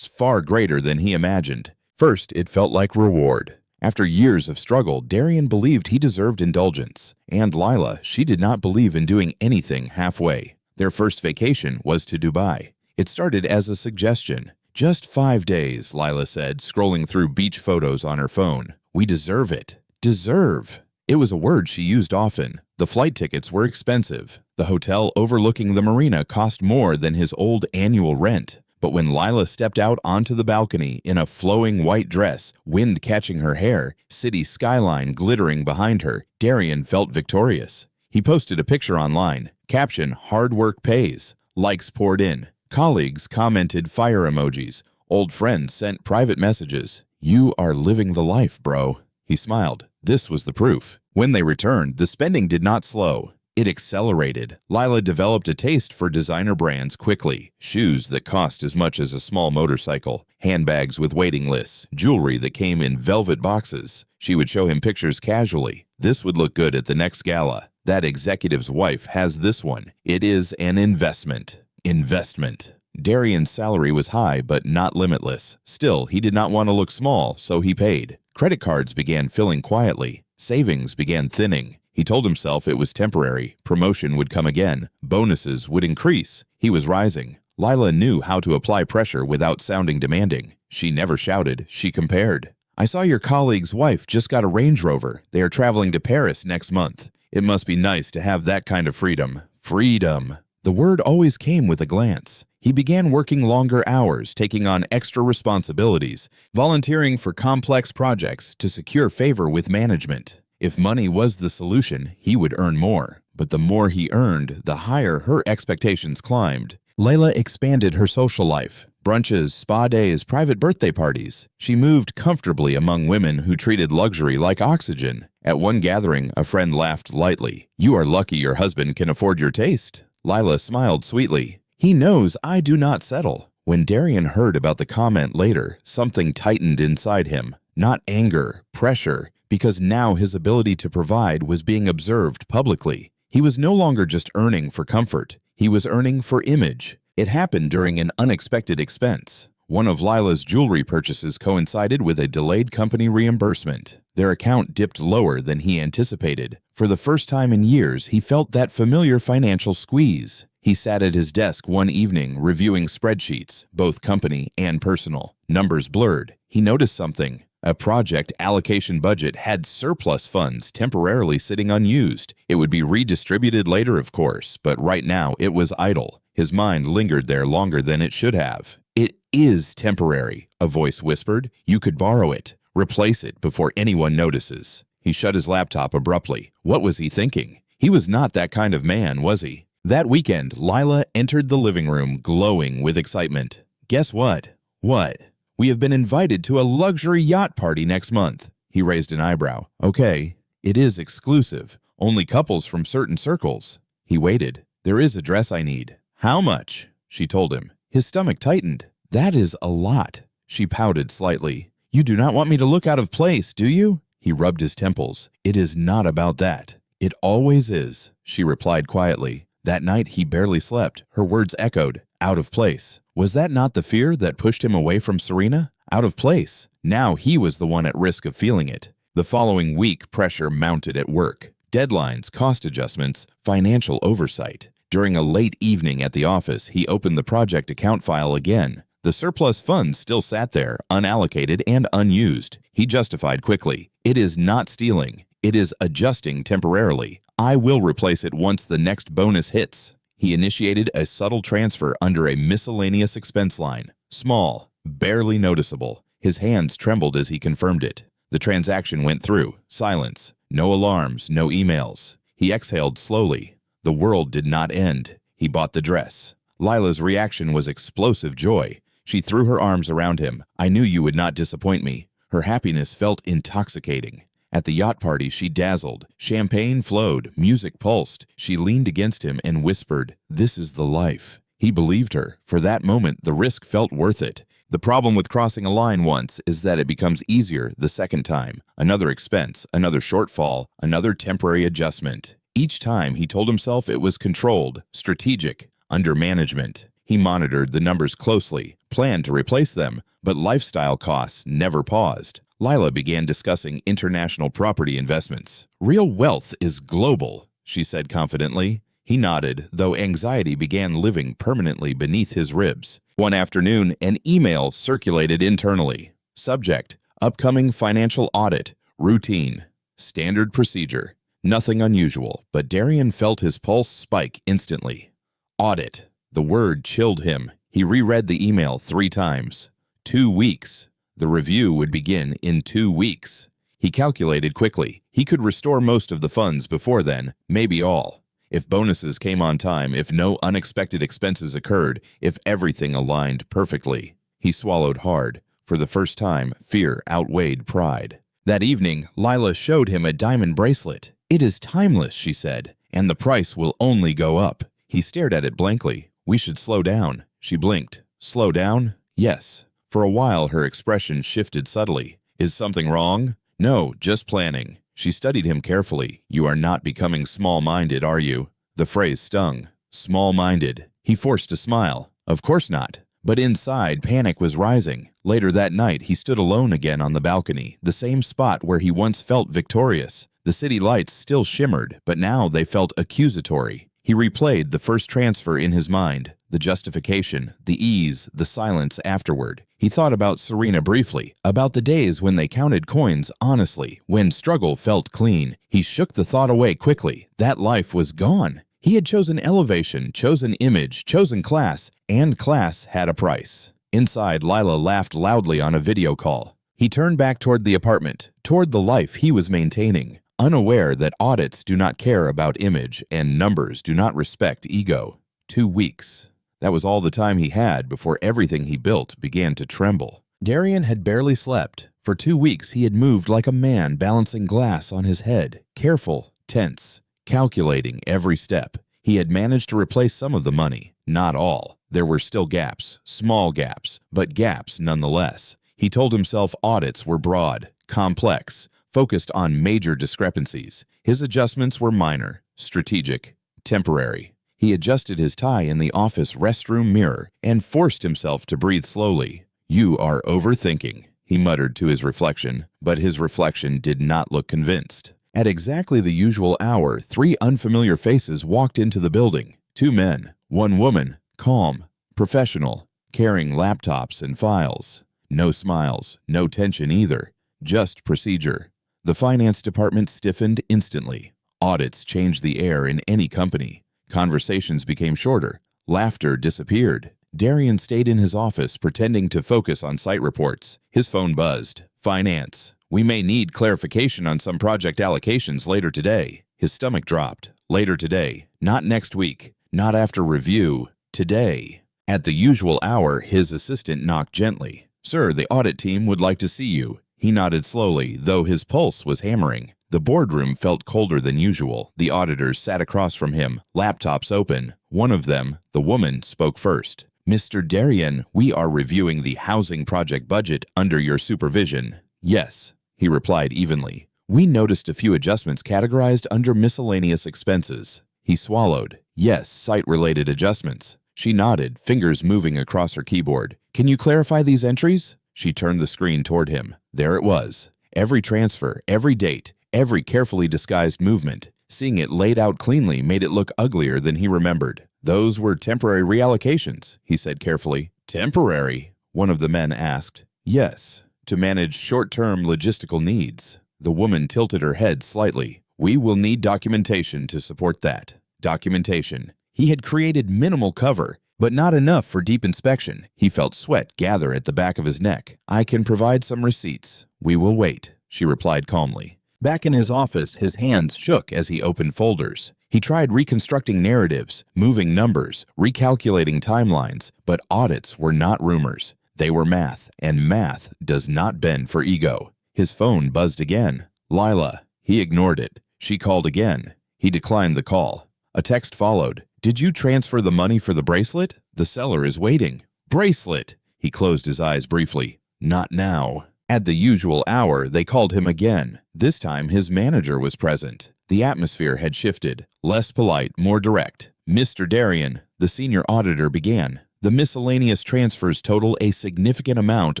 far greater than he imagined. First, it felt like reward. After years of struggle, Darian believed he deserved indulgence. And Lila, she did not believe in doing anything halfway. Their first vacation was to Dubai. It started as a suggestion. "Just 5 days," Lila said, scrolling through beach photos on her phone. "We deserve it." Deserve. It was a word she used often. The flight tickets were expensive. The hotel overlooking the marina cost more than his old annual rent. But when Lila stepped out onto the balcony in a flowing white dress, wind catching her hair, city skyline glittering behind her, Darian felt victorious. He posted a picture online. Caption, "Hard work pays." Likes poured in. Colleagues commented fire emojis. Old friends sent private messages. "You are living the life, bro." He smiled. This was the proof. When they returned, the spending did not slow. It accelerated. Lila developed a taste for designer brands quickly. Shoes that cost as much as a small motorcycle, handbags with waiting lists, jewelry that came in velvet boxes. She would show him pictures casually. "This would look good at the next gala. That executive's wife has this one. It is an investment." Investment. Darian's salary was high, but not limitless. Still, he did not want to look small, so he paid. Credit cards began filling quietly. Savings began thinning. He told himself it was temporary. Promotion would come again. Bonuses would increase. He was rising. Lila knew how to apply pressure without sounding demanding. She never shouted. She compared. "I saw your colleague's wife just got a Range Rover. They are traveling to Paris next month. It must be nice to have that kind of freedom." Freedom. The word always came with a glance. He began working longer hours, taking on extra responsibilities, volunteering for complex projects to secure favor with management. If money was the solution, he would earn more. But the more he earned, the higher her expectations climbed. Layla expanded her social life. Brunches, spa days, private birthday parties. She moved comfortably among women who treated luxury like oxygen. At one gathering, a friend laughed lightly. "You are lucky your husband can afford your taste." Lila smiled sweetly. "He knows I do not settle." When Darian heard about the comment later, something tightened inside him. Not anger, pressure, because now his ability to provide was being observed publicly. He was no longer just earning for comfort. He was earning for image. It happened during an unexpected expense. One of Lila's jewelry purchases coincided with a delayed company reimbursement. Their account dipped lower than he anticipated. For the first time in years, he felt that familiar financial squeeze. He sat at his desk one evening reviewing spreadsheets, both company and personal. Numbers blurred. He noticed something. A project allocation budget had surplus funds temporarily sitting unused. It would be redistributed later, of course, but right now it was idle. His mind lingered there longer than it should have. "It is temporary," a voice whispered. "You could borrow it. Replace it before anyone notices." He shut his laptop abruptly. What was he thinking? He was not that kind of man, was he? That weekend, Lila entered the living room glowing with excitement. "Guess what?" "What?" "We have been invited to a luxury yacht party next month." He raised an eyebrow. "Okay, it is exclusive. Only couples from certain circles." He waited. "There is a dress I need." "How much?" She told him. His stomach tightened. "That is a lot." She pouted slightly. "You do not want me to look out of place, do you?" He rubbed his temples. "It is not about that." "It always is," she replied quietly. That night he barely slept. Her words echoed, out of place. Was that not the fear that pushed him away from Serena? Out of place. Now he was the one at risk of feeling it. The following week, pressure mounted at work. Deadlines, cost adjustments, financial oversight. During a late evening at the office, he opened the project account file again. The surplus funds still sat there, unallocated and unused. He justified quickly. It is not stealing. It is adjusting temporarily. I will replace it once the next bonus hits. He initiated a subtle transfer under a miscellaneous expense line. Small, barely noticeable. His hands trembled as he confirmed it. The transaction went through. Silence. No alarms, no emails. He exhaled slowly. The world did not end. He bought the dress. Lila's reaction was explosive joy. She threw her arms around him. I knew you would not disappoint me. Her happiness felt intoxicating. At the yacht party, she dazzled. Champagne flowed, music pulsed. She leaned against him and whispered, "This is the life." He believed her. For that moment, the risk felt worth it. The problem with crossing a line once is that it becomes easier the second time. Another expense, another shortfall, another temporary adjustment. Each time, he told himself it was controlled, strategic, under management. He monitored the numbers closely, planned to replace them, but lifestyle costs never paused. Lila began discussing international property investments. "Real wealth is global," she said confidently. He nodded, though anxiety began living permanently beneath his ribs. One afternoon, an email circulated internally. Subject: upcoming financial audit. Routine. Standard procedure. Nothing unusual, but Darian felt his pulse spike instantly. Audit. The word chilled him. He reread the email 3 times. 2 weeks. The review would begin in 2 weeks. He calculated quickly. He could restore most of the funds before then, maybe all. If bonuses came on time, if no unexpected expenses occurred, if everything aligned perfectly. He swallowed hard. For the first time, fear outweighed pride. That evening, Lila showed him a diamond bracelet. "It is timeless," she said, "and the price will only go up." He stared at it blankly. "We should slow down." She blinked. "Slow down?" "Yes." For a while, her expression shifted subtly. "Is something wrong?" "No, just planning." She studied him carefully. "You are not becoming small-minded, are you?" The phrase stung. Small-minded. He forced a smile. Of course not. But inside, panic was rising. Later that night, he stood alone again on the balcony, the same spot where he once felt victorious. The city lights still shimmered, but now they felt accusatory. He replayed the first transfer in his mind, the justification, the ease, the silence afterward. He thought about Serena briefly, about the days when they counted coins honestly, when struggle felt clean. He shook the thought away quickly. That life was gone. He had chosen elevation, chosen image, chosen class, and class had a price. Inside, Lila laughed loudly on a video call. He turned back toward the apartment, toward the life he was maintaining, unaware that audits do not care about image and numbers do not respect ego. 2 weeks. That was all the time he had before everything he built began to tremble. Darian had barely slept. For 2 weeks he had moved like a man balancing glass on his head, careful, tense, calculating every step. He had managed to replace some of the money, not all. There were still gaps, small gaps, but gaps nonetheless. He told himself audits were broad, complex, focused on major discrepancies. His adjustments were minor, strategic, temporary. He adjusted his tie in the office restroom mirror and forced himself to breathe slowly. "You are overthinking," he muttered to his reflection, but his reflection did not look convinced. At exactly the usual hour, 3 unfamiliar faces walked into the building. 2 men, 1 woman, calm, professional, carrying laptops and files. No smiles, no tension either, just procedure. The finance department stiffened instantly. Audits changed the air in any company. Conversations became shorter. Laughter disappeared. Darian stayed in his office, pretending to focus on site reports. His phone buzzed. "Finance. We may need clarification on some project allocations later today." His stomach dropped. Later today. Not next week. Not after review. Today. At the usual hour, his assistant knocked gently. "Sir, the audit team would like to see you." He nodded slowly, though his pulse was hammering. The boardroom felt colder than usual. The auditors sat across from him, laptops open. One of them, the woman, spoke first. "Mr. Darian, we are reviewing the housing project budget under your supervision." "Yes," he replied evenly. "We noticed a few adjustments categorized under miscellaneous expenses." He swallowed. Yes, site-related adjustments. She nodded, fingers moving across her keyboard. Can you clarify these entries? She turned the screen toward him. There it was. Every transfer, every date, every carefully disguised movement. Seeing it laid out cleanly made it look uglier than he remembered. Those were temporary reallocations, he said carefully. Temporary? One of the men asked. Yes, to manage short-term logistical needs. The woman tilted her head slightly. We will need documentation to support that. Documentation. He had created minimal cover, but not enough for deep inspection. He felt sweat gather at the back of his neck. I can provide some receipts. We will wait, she replied calmly. Back in his office, his hands shook as he opened folders. He tried reconstructing narratives, moving numbers, recalculating timelines, but audits were not rumors. They were math, and math does not bend for ego. His phone buzzed again. Lila. He ignored it. She called again. He declined the call. A text followed. Did you transfer the money for the bracelet? The seller is waiting. Bracelet! He closed his eyes briefly. Not now. At the usual hour, they called him again. This time, his manager was present. The atmosphere had shifted. Less polite, more direct. Mr. Darian, the senior auditor began. The miscellaneous transfers total a significant amount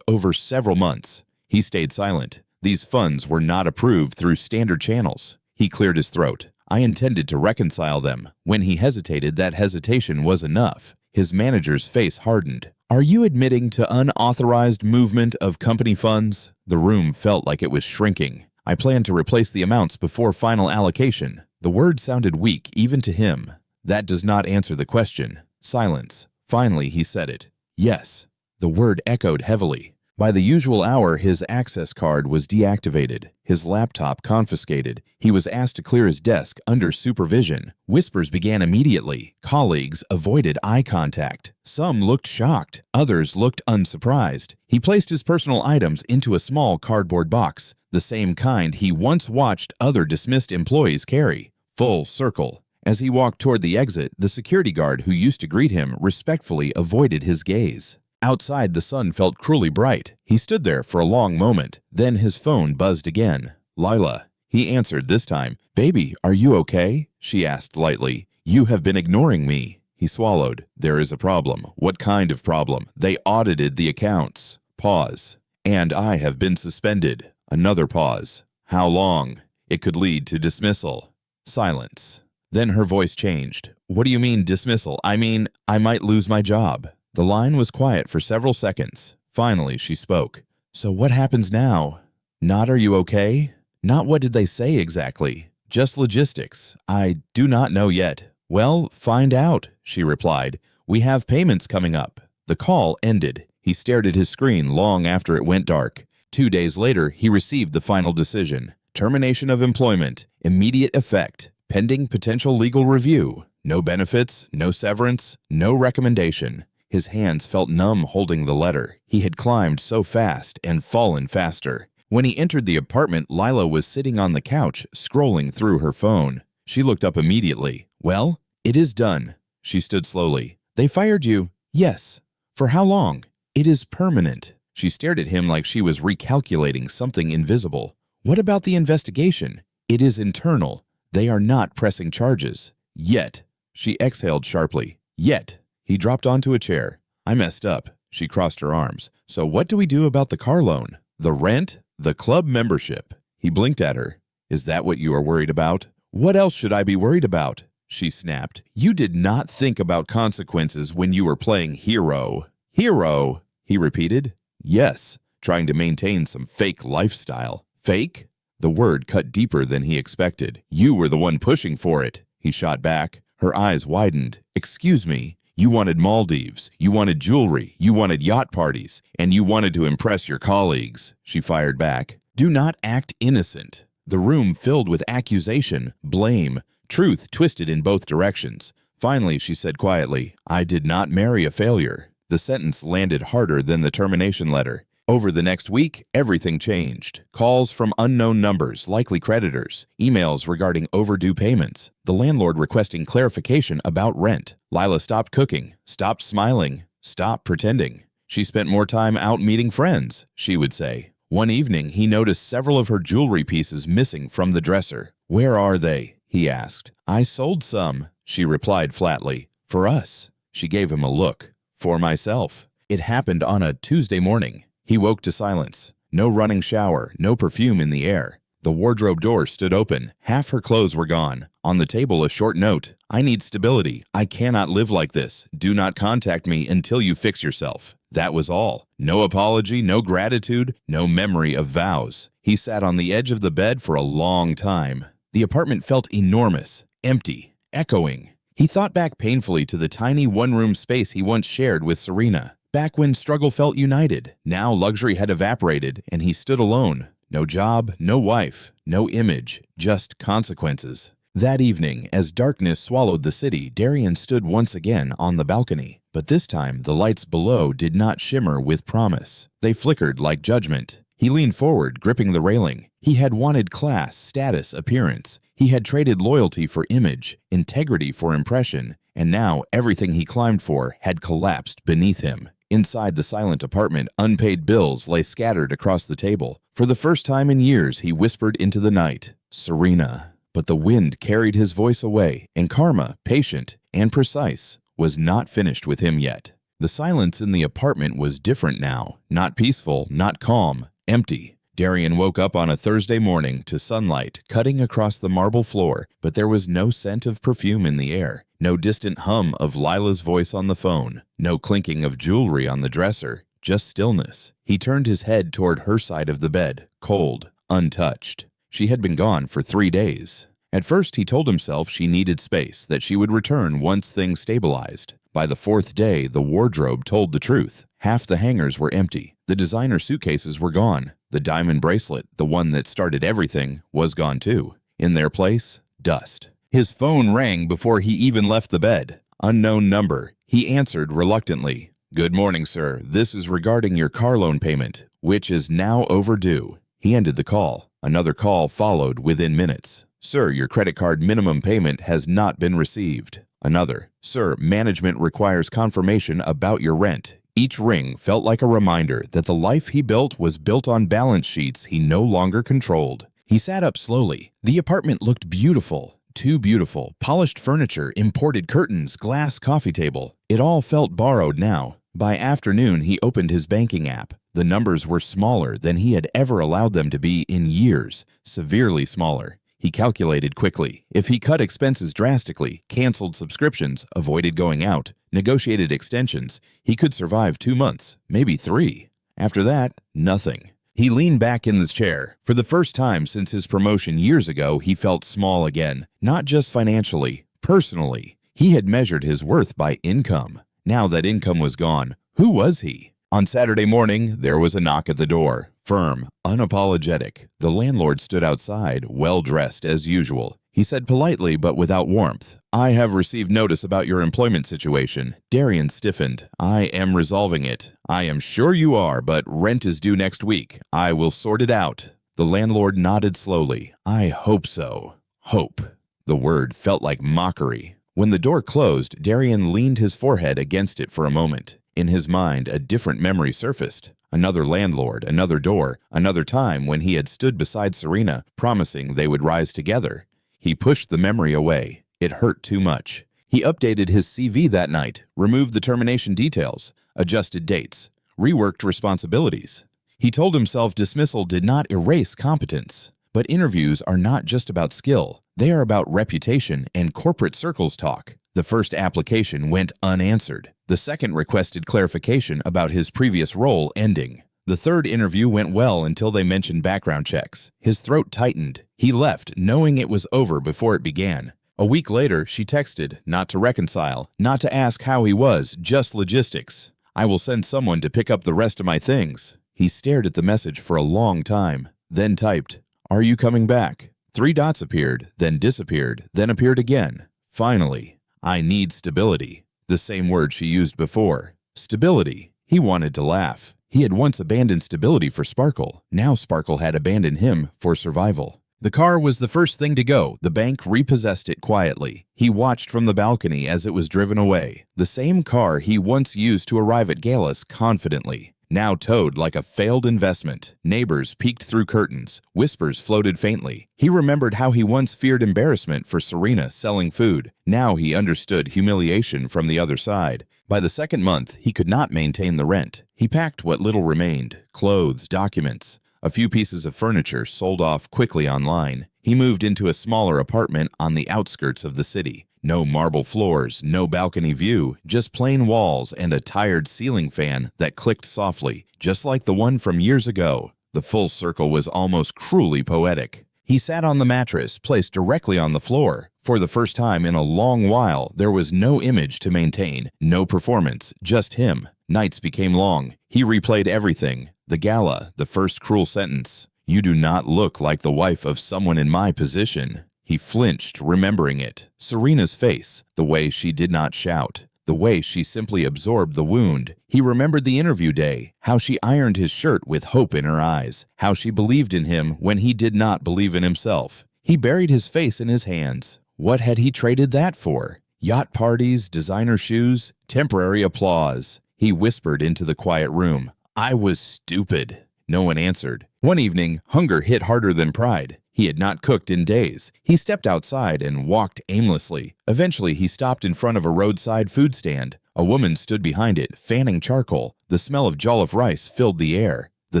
over several months. He stayed silent. These funds were not approved through standard channels. He cleared his throat. I intended to reconcile them. When he hesitated, that hesitation was enough. His manager's face hardened. Are you admitting to unauthorized movement of company funds? The room felt like it was shrinking. I plan to replace the amounts before final allocation. The word sounded weak even to him. That does not answer the question. Silence. Finally, he said it. Yes. The word echoed heavily. By the usual hour, his access card was deactivated, his laptop confiscated. He was asked to clear his desk under supervision. Whispers began immediately. Colleagues avoided eye contact. Some looked shocked. Others looked unsurprised. He placed his personal items into a small cardboard box, the same kind he once watched other dismissed employees carry. Full circle. As he walked toward the exit, the security guard who used to greet him respectfully avoided his gaze. Outside, the sun felt cruelly bright. He stood there for a long moment. Then his phone buzzed again. Lila. He answered this time. Baby, are you okay? She asked lightly. You have been ignoring me. He swallowed. There is a problem. What kind of problem? They audited the accounts. Pause. And I have been suspended. Another pause. How long? It could lead to dismissal. Silence. Then her voice changed. What do you mean dismissal? I mean, I might lose my job. The line was quiet for several seconds. Finally, she spoke. So what happens now? Not are you okay? Not what did they say exactly. Just logistics. I do not know yet. Well, find out, she replied. We have payments coming up. The call ended. He stared at his screen long after it went dark. 2 days later, he received the final decision. Termination of employment. Immediate effect. Pending potential legal review. No benefits, no severance, no recommendation. His hands felt numb holding the letter. He had climbed so fast and fallen faster. When he entered the apartment, Lila was sitting on the couch, scrolling through her phone. She looked up immediately. Well, it is done. She stood slowly. They fired you? Yes. For how long? It is permanent. She stared at him like she was recalculating something invisible. What about the investigation? It is internal. They are not pressing charges. Yet. She exhaled sharply. Yet. He dropped onto a chair. I messed up. She crossed her arms. So what do we do about the car loan? The rent? The club membership? He blinked at her. Is that what you are worried about? What else should I be worried about? She snapped. You did not think about consequences when you were playing hero. Hero? He repeated. Yes, trying to maintain some fake lifestyle. Fake? The word cut deeper than he expected. You were the one pushing for it. He shot back. Her eyes widened. Excuse me. You wanted Maldives, you wanted jewelry, you wanted yacht parties, and you wanted to impress your colleagues, she fired back. Do not act innocent. The room filled with accusation, blame, truth twisted in both directions. Finally, she said quietly, I did not marry a failure. The sentence landed harder than the termination letter. Over the next week, everything changed. Calls from unknown numbers, likely creditors, emails regarding overdue payments, the landlord requesting clarification about rent. Lila stopped cooking, stopped smiling, stopped pretending. She spent more time out meeting friends, she would say. One evening, he noticed several of her jewelry pieces missing from the dresser. Where are they? he asked. "I sold some," she replied flatly. "For us." She gave him a look. "For myself." It happened on a Tuesday morning. He woke to silence. No running shower, no perfume in the air. The wardrobe door stood open. Half her clothes were gone. On the table, a short note. "I need stability. I cannot live like this. Do not contact me until you fix yourself." That was all. No apology, no gratitude, no memory of vows. He sat on the edge of the bed for a long time. The apartment felt enormous, empty, echoing. He thought back painfully to the tiny one-room space he once shared with Serena. Back when struggle felt united. Now luxury had evaporated, and he stood alone. No job, no wife, no image, just consequences. That evening, as darkness swallowed the city, Darian stood once again on the balcony. But this time, the lights below did not shimmer with promise. They flickered like judgment. He leaned forward, gripping the railing. He had wanted class, status, appearance. He had traded loyalty for image, integrity for impression, and now everything he climbed for had collapsed beneath him. Inside the silent apartment, unpaid bills lay scattered across the table. For the first time in years, he whispered into the night, "Serena." But the wind carried his voice away, and karma, patient and precise, was not finished with him yet. The silence in the apartment was different now, not peaceful, not calm, empty. Darian woke up on a Thursday morning to sunlight cutting across the marble floor, but there was no scent of perfume in the air, no distant hum of Lila's voice on the phone, no clinking of jewelry on the dresser, just stillness. He turned his head toward her side of the bed, cold, untouched. She had been gone for 3 days. At first, he told himself she needed space, that she would return once things stabilized. By the 4th day, the wardrobe told the truth. Half the hangers were empty. The designer suitcases were gone. The diamond bracelet, the one that started everything, was gone too. In their place, dust. His phone rang before he even left the bed. Unknown number. He answered reluctantly. "Good morning, sir. This is regarding your car loan payment, which is now overdue." He ended the call. Another call followed within minutes. "Sir, your credit card minimum payment has not been received." Another. "Sir, management requires confirmation about your rent." Each ring felt like a reminder that the life he built was built on balance sheets he no longer controlled. He sat up slowly. The apartment looked beautiful. Too beautiful. Polished furniture, imported curtains, glass coffee table. It all felt borrowed now. By afternoon, he opened his banking app. The numbers were smaller than he had ever allowed them to be in years, severely smaller. He calculated quickly. If he cut expenses drastically, canceled subscriptions, avoided going out, negotiated extensions, he could survive 2 months, maybe 3. After that, nothing. He leaned back in his chair. For the first time since his promotion years ago, he felt small again. Not just financially, personally. He had measured his worth by income. Now that income was gone, who was he? On Saturday morning, there was a knock at the door. Firm, unapologetic. The landlord stood outside, well-dressed as usual. He said politely but without warmth, "I have received notice about your employment situation." Darian stiffened. "I am resolving it." "I am sure you are, but rent is due next week. I will sort it out." The landlord nodded slowly. "I hope so." Hope. The word felt like mockery. When the door closed, Darian leaned his forehead against it for a moment. In his mind, a different memory surfaced. Another landlord, another door, another time when he had stood beside Serena, promising they would rise together. He pushed the memory away. It hurt too much. He updated his CV that night, removed the termination details, adjusted dates, reworked responsibilities. He told himself dismissal did not erase competence. But interviews are not just about skill. They are about reputation and corporate circles talk. The first application went unanswered. The second requested clarification about his previous role ending. The third interview went well until they mentioned background checks. His throat tightened. He left, knowing it was over before it began. A week later, she texted, not to reconcile, not to ask how he was, just logistics. "I will send someone to pick up the rest of my things." He stared at the message for a long time, then typed, "Are you coming back?" 3 dots appeared, then disappeared, then appeared again. Finally, "I need stability." The same word she used before. Stability. He wanted to laugh. He had once abandoned stability for Sparkle. Now Sparkle had abandoned him for survival. The car was the first thing to go. The bank repossessed it quietly. He watched from the balcony as it was driven away. The same car he once used to arrive at galas confidently. now towed like a failed investment. Neighbors peeked through curtains. Whispers floated faintly. He remembered how he once feared embarrassment for Serena selling food. Now he understood humiliation from the other side. By the second month, he could not maintain the rent. He packed what little remained: clothes, documents. A few pieces of furniture sold off quickly online. He moved into a smaller apartment on the outskirts of the city. No marble floors, no balcony view, just plain walls and a tired ceiling fan that clicked softly, just like the one from years ago. The full circle was almost cruelly poetic. He sat on the mattress, placed directly on the floor. For the first time in a long while, there was no image to maintain, no performance, just him. Nights became long. He replayed everything. The gala, the first cruel sentence. "You do not look like the wife of someone in my position." He flinched, remembering it. Serena's face, the way she did not shout, the way she simply absorbed the wound. He remembered the interview day, how she ironed his shirt with hope in her eyes, how she believed in him when he did not believe in himself. He buried his face in his hands. What had he traded that for? Yacht parties, designer shoes, temporary applause. He whispered into the quiet room, "I was stupid." No one answered. One evening, hunger hit harder than pride. He had not cooked in days. He stepped outside and walked aimlessly. Eventually, he stopped in front of a roadside food stand. A woman stood behind it, fanning charcoal. The smell of jollof rice filled the air. The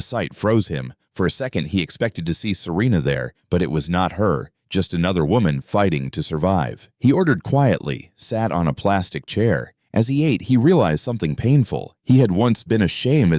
sight froze him. For a second, he expected to see Serena there, but it was not her. Just another woman fighting to survive. He ordered quietly, sat on a plastic chair. As he ate, he realized something painful. He had once been ashamed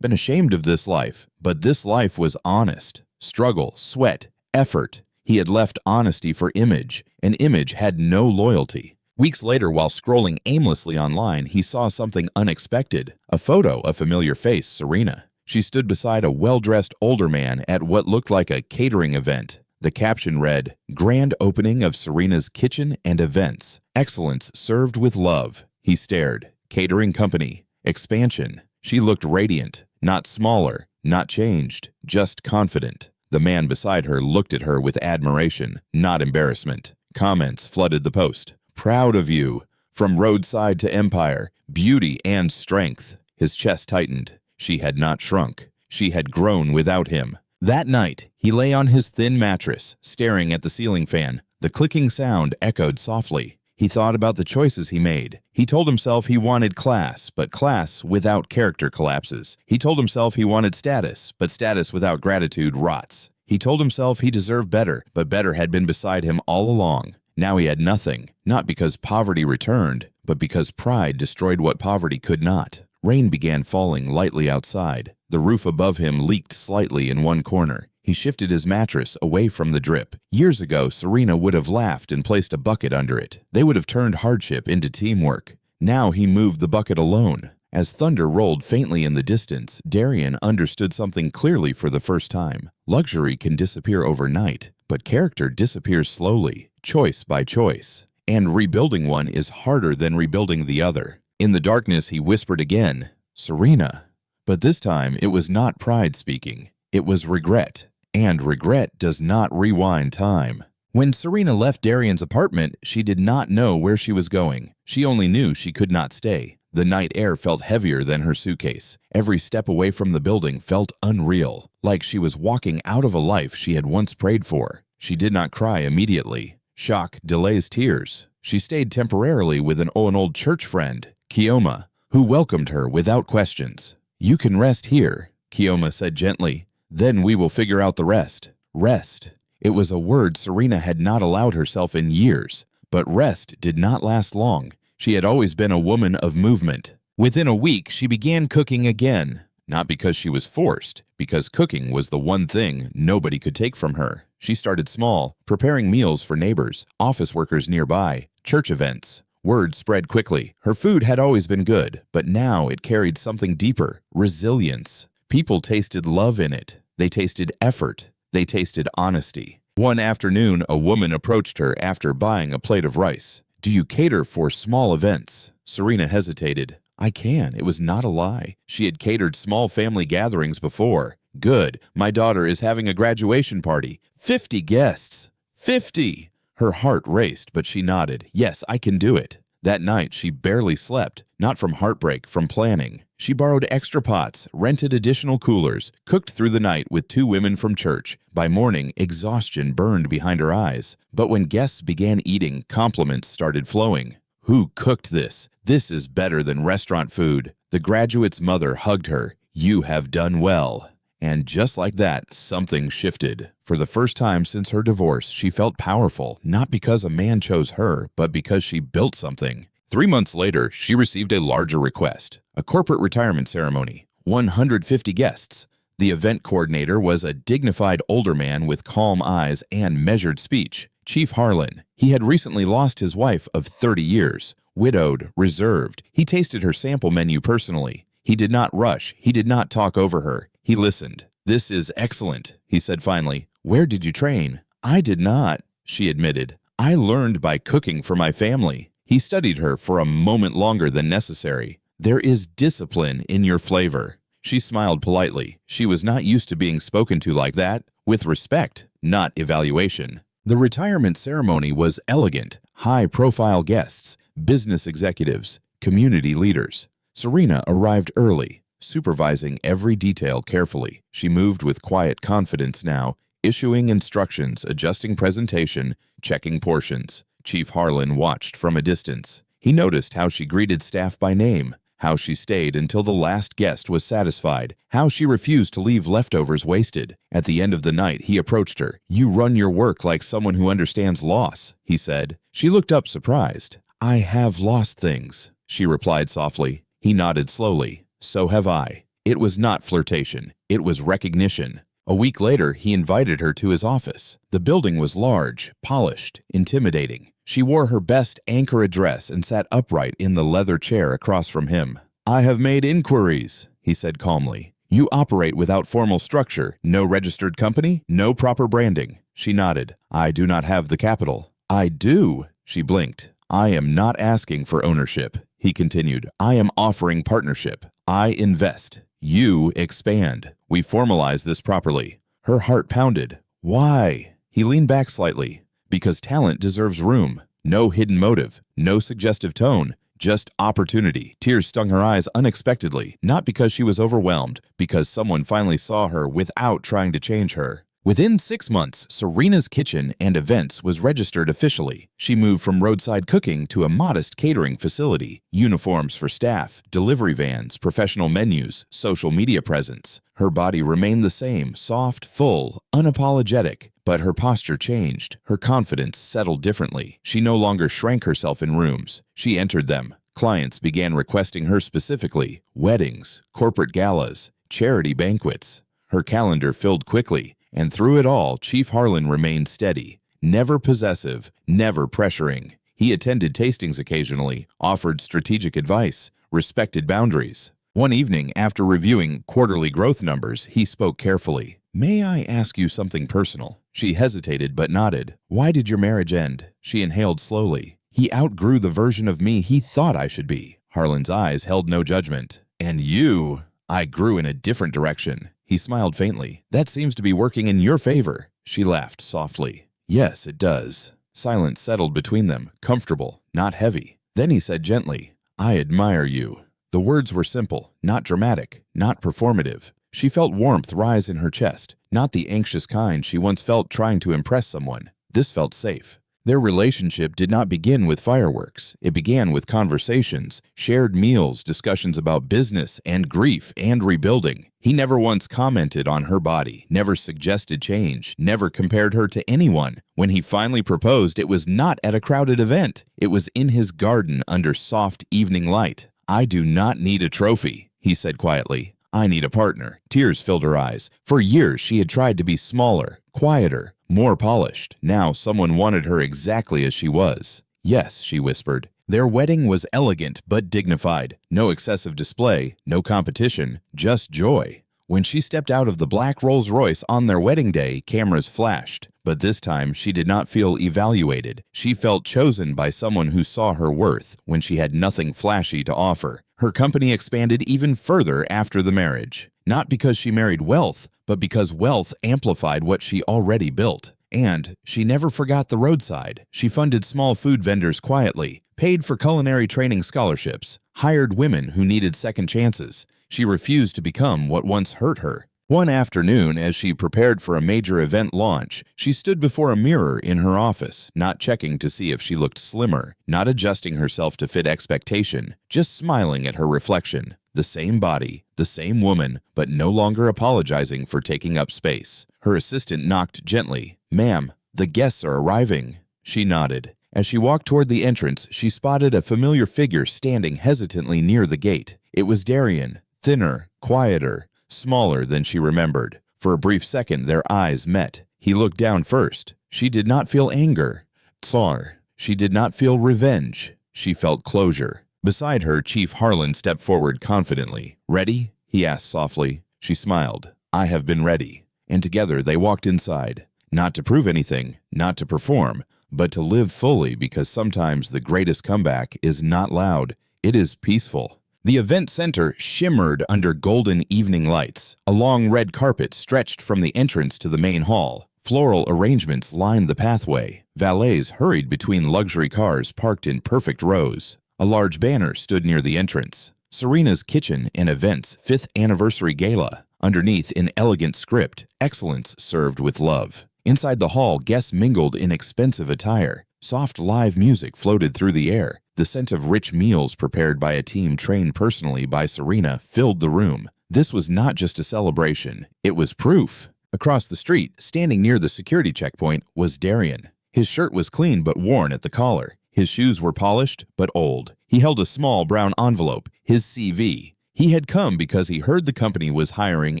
of this life, but this life was honest. Struggle, sweat, effort. He had left honesty for image. An image had no loyalty. Weeks later, while scrolling aimlessly online, he saw something unexpected. A photo, a familiar face, Serena. She stood beside a well-dressed older man at what looked like a catering event. The caption read, "Grand opening of Serena's kitchen and events. Excellence served with love." He stared. Catering company. Expansion. She looked radiant. Not smaller. Not changed. Just confident. The man beside her looked at her with admiration, not embarrassment. Comments flooded the post. "Proud of you. From roadside to empire. Beauty and strength." His chest tightened. She had not shrunk. She had grown without him. That night, he lay on his thin mattress, staring at the ceiling fan. The clicking sound echoed softly. He thought about the choices he made. He told himself he wanted class, but class without character collapses. He told himself he wanted status, but status without gratitude rots. He told himself he deserved better, but better had been beside him all along. Now he had nothing, not because poverty returned, but because pride destroyed what poverty could not. Rain began falling lightly outside. The roof above him leaked slightly in one corner. He shifted his mattress away from the drip. Years ago, Serena would have laughed and placed a bucket under it. They would have turned hardship into teamwork. Now he moved the bucket alone. As thunder rolled faintly in the distance, Darian understood something clearly for the first time. Luxury can disappear overnight, but character disappears slowly, choice by choice. And rebuilding one is harder than rebuilding the other. In the darkness, he whispered again, "Serena." But this time, it was not pride speaking. It was regret. And regret does not rewind time. When Serena left Darian's apartment, she did not know where she was going. She only knew she could not stay. The night air felt heavier than her suitcase. Every step away from the building felt unreal, like she was walking out of a life she had once prayed for. She did not cry immediately. Shock delays tears. She stayed temporarily with an old church friend, Kioma, who welcomed her without questions. "You can rest here," Kioma said gently. "Then we will figure out the rest." Rest. It was a word Serena had not allowed herself in years. But rest did not last long. She had always been a woman of movement. Within a week, she began cooking again. Not because she was forced, because cooking was the one thing nobody could take from her. She started small, preparing meals for neighbors, office workers nearby, church events. Word spread quickly. Her food had always been good, but now it carried something deeper, resilience. People tasted love in it. They tasted effort. They tasted honesty. One afternoon, a woman approached her after buying a plate of rice. "Do you cater for small events?" Serena hesitated. "I can." It was not a lie. She had catered small family gatherings before. "Good. My daughter is having a graduation party. 50 guests. 50! Her heart raced, but she nodded. "Yes, I can do it." That night, she barely slept, not from heartbreak, from planning. She borrowed extra pots, rented additional coolers, cooked through the night with 2 women from church. By morning, exhaustion burned behind her eyes. But when guests began eating, compliments started flowing. "Who cooked this? This is better than restaurant food." The graduate's mother hugged her. "You have done well." And just like that, something shifted. For the first time since her divorce, she felt powerful, not because a man chose her, but because she built something. 3 months later, she received a larger request, a corporate retirement ceremony, 150 guests. The event coordinator was a dignified older man with calm eyes and measured speech, Chief Harlan. He had recently lost his wife of 30 years, widowed, reserved. He tasted her sample menu personally. He did not rush. He did not talk over her. He listened. "This is excellent," he said finally. "Where did you train?" "I did not," she admitted. "I learned by cooking for my family." He studied her for a moment longer than necessary. "There is discipline in your flavor." She smiled politely. She was not used to being spoken to like that, with respect, not evaluation. The retirement ceremony was elegant, high-profile guests, business executives, community leaders. Serena arrived early, supervising every detail carefully. She moved with quiet confidence now, issuing instructions, adjusting presentation, checking portions. Chief Harlan watched from a distance. He noticed how she greeted staff by name, how she stayed until the last guest was satisfied, how she refused to leave leftovers wasted. At the end of the night, he approached her. "You run your work like someone who understands loss," he said. She looked up surprised. "I have lost things," she replied softly. He nodded slowly. "So have I." It was not flirtation. It was recognition. A week later, he invited her to his office. The building was large, polished, intimidating. She wore her best Ankara dress and sat upright in the leather chair across from him. "I have made inquiries," he said calmly. "You operate without formal structure, no registered company, no proper branding." She nodded. "I do not have the capital." "I do," she blinked. "I am not asking for ownership," he continued. "I am offering partnership. I invest. You expand. We formalize this properly." Her heart pounded. "Why?" He leaned back slightly. "Because talent deserves room. No hidden motive, no suggestive tone, just opportunity." Tears stung her eyes unexpectedly, not because she was overwhelmed, because someone finally saw her without trying to change her. Within 6 months, Serena's Kitchen and Events was registered officially. She moved from roadside cooking to a modest catering facility, uniforms for staff, delivery vans, professional menus, social media presence. Her body remained the same, soft, full, unapologetic, but her posture changed. Her confidence settled differently. She no longer shrank herself in rooms. She entered them. Clients began requesting her specifically: weddings, corporate galas, charity banquets. Her calendar filled quickly. And through it all, Chief Harlan remained steady, never possessive, never pressuring. He attended tastings occasionally, offered strategic advice, respected boundaries. One evening, after reviewing quarterly growth numbers, he spoke carefully. "May I ask you something personal?" She hesitated but nodded. "Why did your marriage end?" She inhaled slowly. "He outgrew the version of me he thought I should be." Harlan's eyes held no judgment. "And you?" "I grew in a different direction." He smiled faintly. "That seems to be working in your favor." She laughed softly. "Yes, it does." Silence settled between them, comfortable, not heavy. Then he said gently, "I admire you." The words were simple, not dramatic, not performative. She felt warmth rise in her chest, not the anxious kind she once felt trying to impress someone. This felt safe. Their relationship did not begin with fireworks. It began with conversations, shared meals, discussions about business and grief and rebuilding. He never once commented on her body, never suggested change, never compared her to anyone. When he finally proposed, it was not at a crowded event. It was in his garden under soft evening light. "I do not need a trophy," he said quietly. "I need a partner." Tears filled her eyes. For years, she had tried to be smaller, quieter, more polished. Now someone wanted her exactly as she was. "Yes," she whispered. Their wedding was elegant but dignified. No excessive display, no competition, just joy. When she stepped out of the black Rolls-Royce on their wedding day, cameras flashed. But this time, she did not feel evaluated. She felt chosen by someone who saw her worth when she had nothing flashy to offer. Her company expanded even further after the marriage. Not because she married wealth, but because wealth amplified what she already built. And she never forgot the roadside. She funded small food vendors quietly, paid for culinary training scholarships, hired women who needed second chances. She refused to become what once hurt her. One afternoon, as she prepared for a major event launch, she stood before a mirror in her office, not checking to see if she looked slimmer, not adjusting herself to fit expectation, just smiling at her reflection. The same body, the same woman, but no longer apologizing for taking up space. Her assistant knocked gently. "Ma'am, the guests are arriving." She nodded. As she walked toward the entrance, she spotted a familiar figure standing hesitantly near the gate. It was Darian, thinner, quieter, smaller than she remembered. For a brief second, their eyes met. He looked down first. She did not feel anger. Tsar. She did not feel revenge. She felt closure. Beside her, Chief Harlan stepped forward confidently. "Ready?" he asked softly. She smiled. "I have been ready." And together they walked inside. Not to prove anything, not to perform, but to live fully, because sometimes the greatest comeback is not loud, it is peaceful. The event center shimmered under golden evening lights. A long red carpet stretched from the entrance to the main hall. Floral arrangements lined the pathway. Valets hurried between luxury cars parked in perfect rows. A large banner stood near the entrance. Serena's Kitchen and Events 5th Anniversary Gala. Underneath, in elegant script, excellence served with love. Inside the hall, guests mingled in expensive attire. Soft live music floated through the air. The scent of rich meals prepared by a team trained personally by Serena filled the room. This was not just a celebration, it was proof. Across the street, standing near the security checkpoint, was Darian. His shirt was clean but worn at the collar. His shoes were polished but old. He held a small brown envelope, his CV. He had come because he heard the company was hiring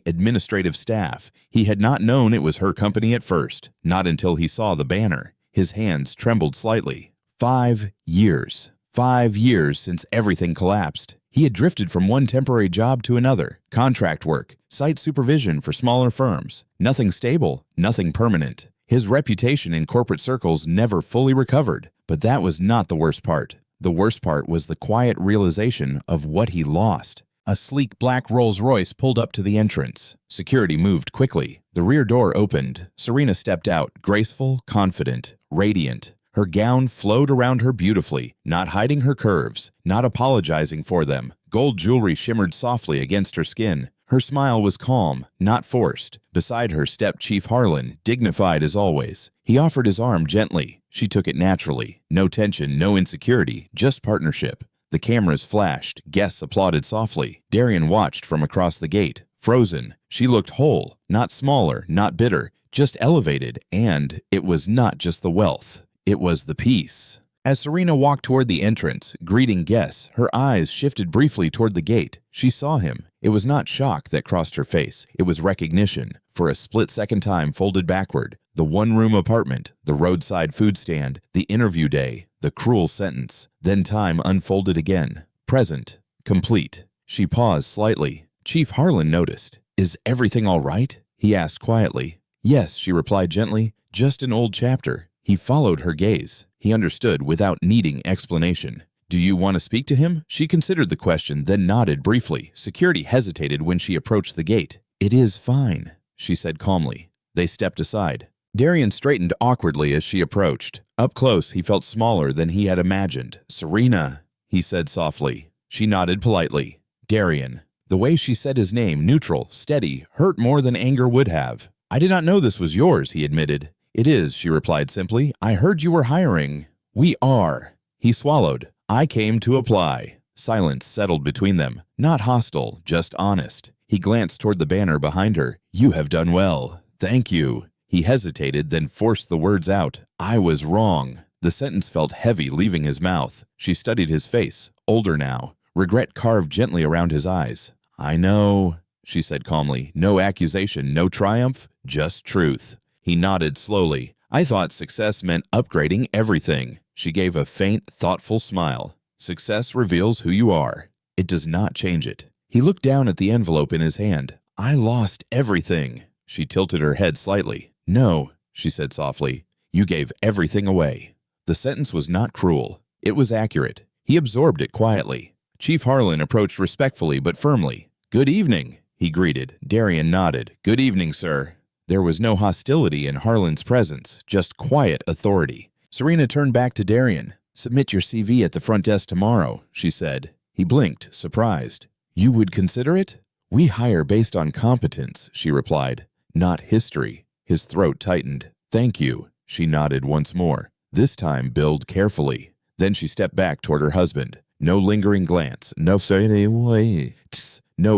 administrative staff. He had not known it was her company at first, not until he saw the banner. His hands trembled slightly. 5 years. 5 years since everything collapsed. He had drifted from one temporary job to another. Contract work, site supervision for smaller firms. Nothing stable, nothing permanent. His reputation in corporate circles never fully recovered. But that was not the worst part. The worst part was the quiet realization of what he lost. A sleek black Rolls-Royce pulled up to the entrance. Security moved quickly. The rear door opened. Serena stepped out, graceful, confident, radiant. Her gown flowed around her beautifully, not hiding her curves, not apologizing for them. Gold jewelry shimmered softly against her skin. Her smile was calm, not forced. Beside her stepped Chief Harlan, dignified as always. He offered his arm gently. She took it naturally. No tension, no insecurity, just partnership. The cameras flashed. Guests applauded softly. Darian watched from across the gate, frozen. She looked whole, not smaller, not bitter, just elevated. And it was not just the wealth. It was the peace. As Serena walked toward the entrance, greeting guests, her eyes shifted briefly toward the gate. She saw him. It was not shock that crossed her face. It was recognition. For a split-second time folded backward. The one-room apartment, the roadside food stand, the interview day, the cruel sentence. Then time unfolded again. Present. Complete. She paused slightly. Chief Harlan noticed. "Is everything all right?" he asked quietly. "Yes," she replied gently. "Just an old chapter." He followed her gaze. He understood without needing explanation. "Do you want to speak to him?" She considered the question, then nodded briefly. Security hesitated when she approached the gate. "It is fine," she said calmly. They stepped aside. Darian straightened awkwardly as she approached. Up close, he felt smaller than he had imagined. "Serena," he said softly. She nodded politely. "Darian." The way she said his name, neutral, steady, hurt more than anger would have. "I did not know this was yours," he admitted. "It is," she replied simply. "I heard you were hiring." "We are." He swallowed. "I came to apply." Silence settled between them. Not hostile, just honest. He glanced toward the banner behind her. "You have done well. Thank you." He hesitated, then forced the words out. "I was wrong." The sentence felt heavy leaving his mouth. She studied his face, older now. Regret carved gently around his eyes. "I know," she said calmly. "No accusation, no triumph, just truth." He nodded slowly. "I thought success meant upgrading everything." She gave a faint, thoughtful smile. "Success reveals who you are. It does not change it." He looked down at the envelope in his hand. "I lost everything." She tilted her head slightly. "No," she said softly. "You gave everything away." The sentence was not cruel. It was accurate. He absorbed it quietly. Chief Harlan approached respectfully but firmly. "Good evening," he greeted. Darian nodded. "Good evening, sir." There was no hostility in Harlan's presence, just quiet authority. Serena turned back to Darian. "Submit your CV at the front desk tomorrow," she said. He blinked, surprised. "You would consider it?" "We hire based on competence," she replied, "not history." His throat tightened. "Thank you." She nodded once more. "This time build carefully." Then she stepped back toward her husband. No lingering glance, no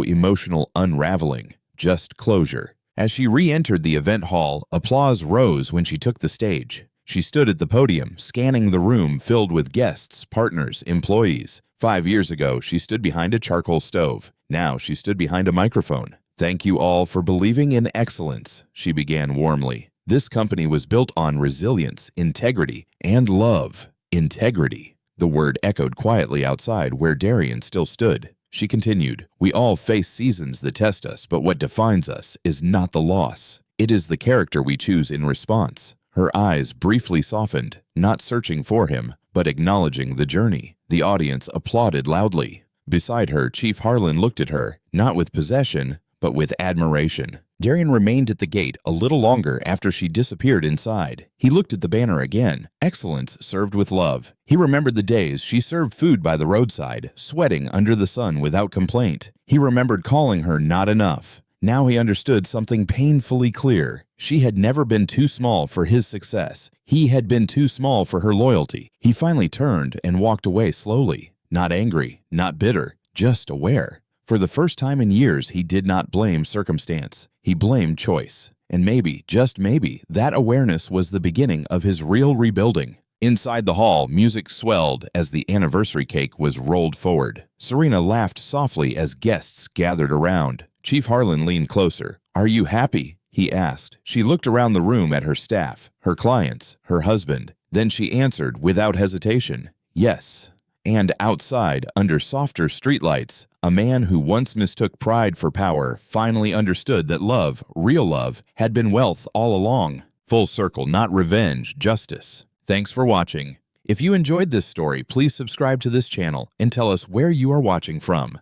emotional unraveling, just closure. As she re-entered the event hall, applause rose when she took the stage. She stood at the podium, scanning the room filled with guests, partners, employees. 5 years ago, she stood behind a charcoal stove. Now she stood behind a microphone. "Thank you all for believing in excellence," she began warmly. "This company was built on resilience, integrity, and love." Integrity. The word echoed quietly outside where Darian still stood. She continued, "We all face seasons that test us, but what defines us is not the loss. It is the character we choose in response." Her eyes briefly softened, not searching for him, but acknowledging the journey. The audience applauded loudly. Beside her, Chief Harlan looked at her, not with possession, but with admiration. Darian remained at the gate a little longer after she disappeared inside. He looked at the banner again. Excellence served with love. He remembered the days she served food by the roadside, sweating under the sun without complaint. He remembered calling her not enough. Now he understood something painfully clear. She had never been too small for his success. He had been too small for her loyalty. He finally turned and walked away slowly. Not angry, not bitter, just aware. For the first time in years, he did not blame circumstance. He blamed choice. And maybe, just maybe, that awareness was the beginning of his real rebuilding. Inside the hall, music swelled as the anniversary cake was rolled forward. Serena laughed softly as guests gathered around. Chief Harlan leaned closer. "Are you happy?" he asked. She looked around the room at her staff, her clients, her husband. Then she answered without hesitation, "Yes." And outside, under softer streetlights, a man who once mistook pride for power finally understood that love, real love, had been wealth all along. Full circle, not revenge, justice. Thanks for watching. If you enjoyed this story, please subscribe to this channel and tell us where you are watching from.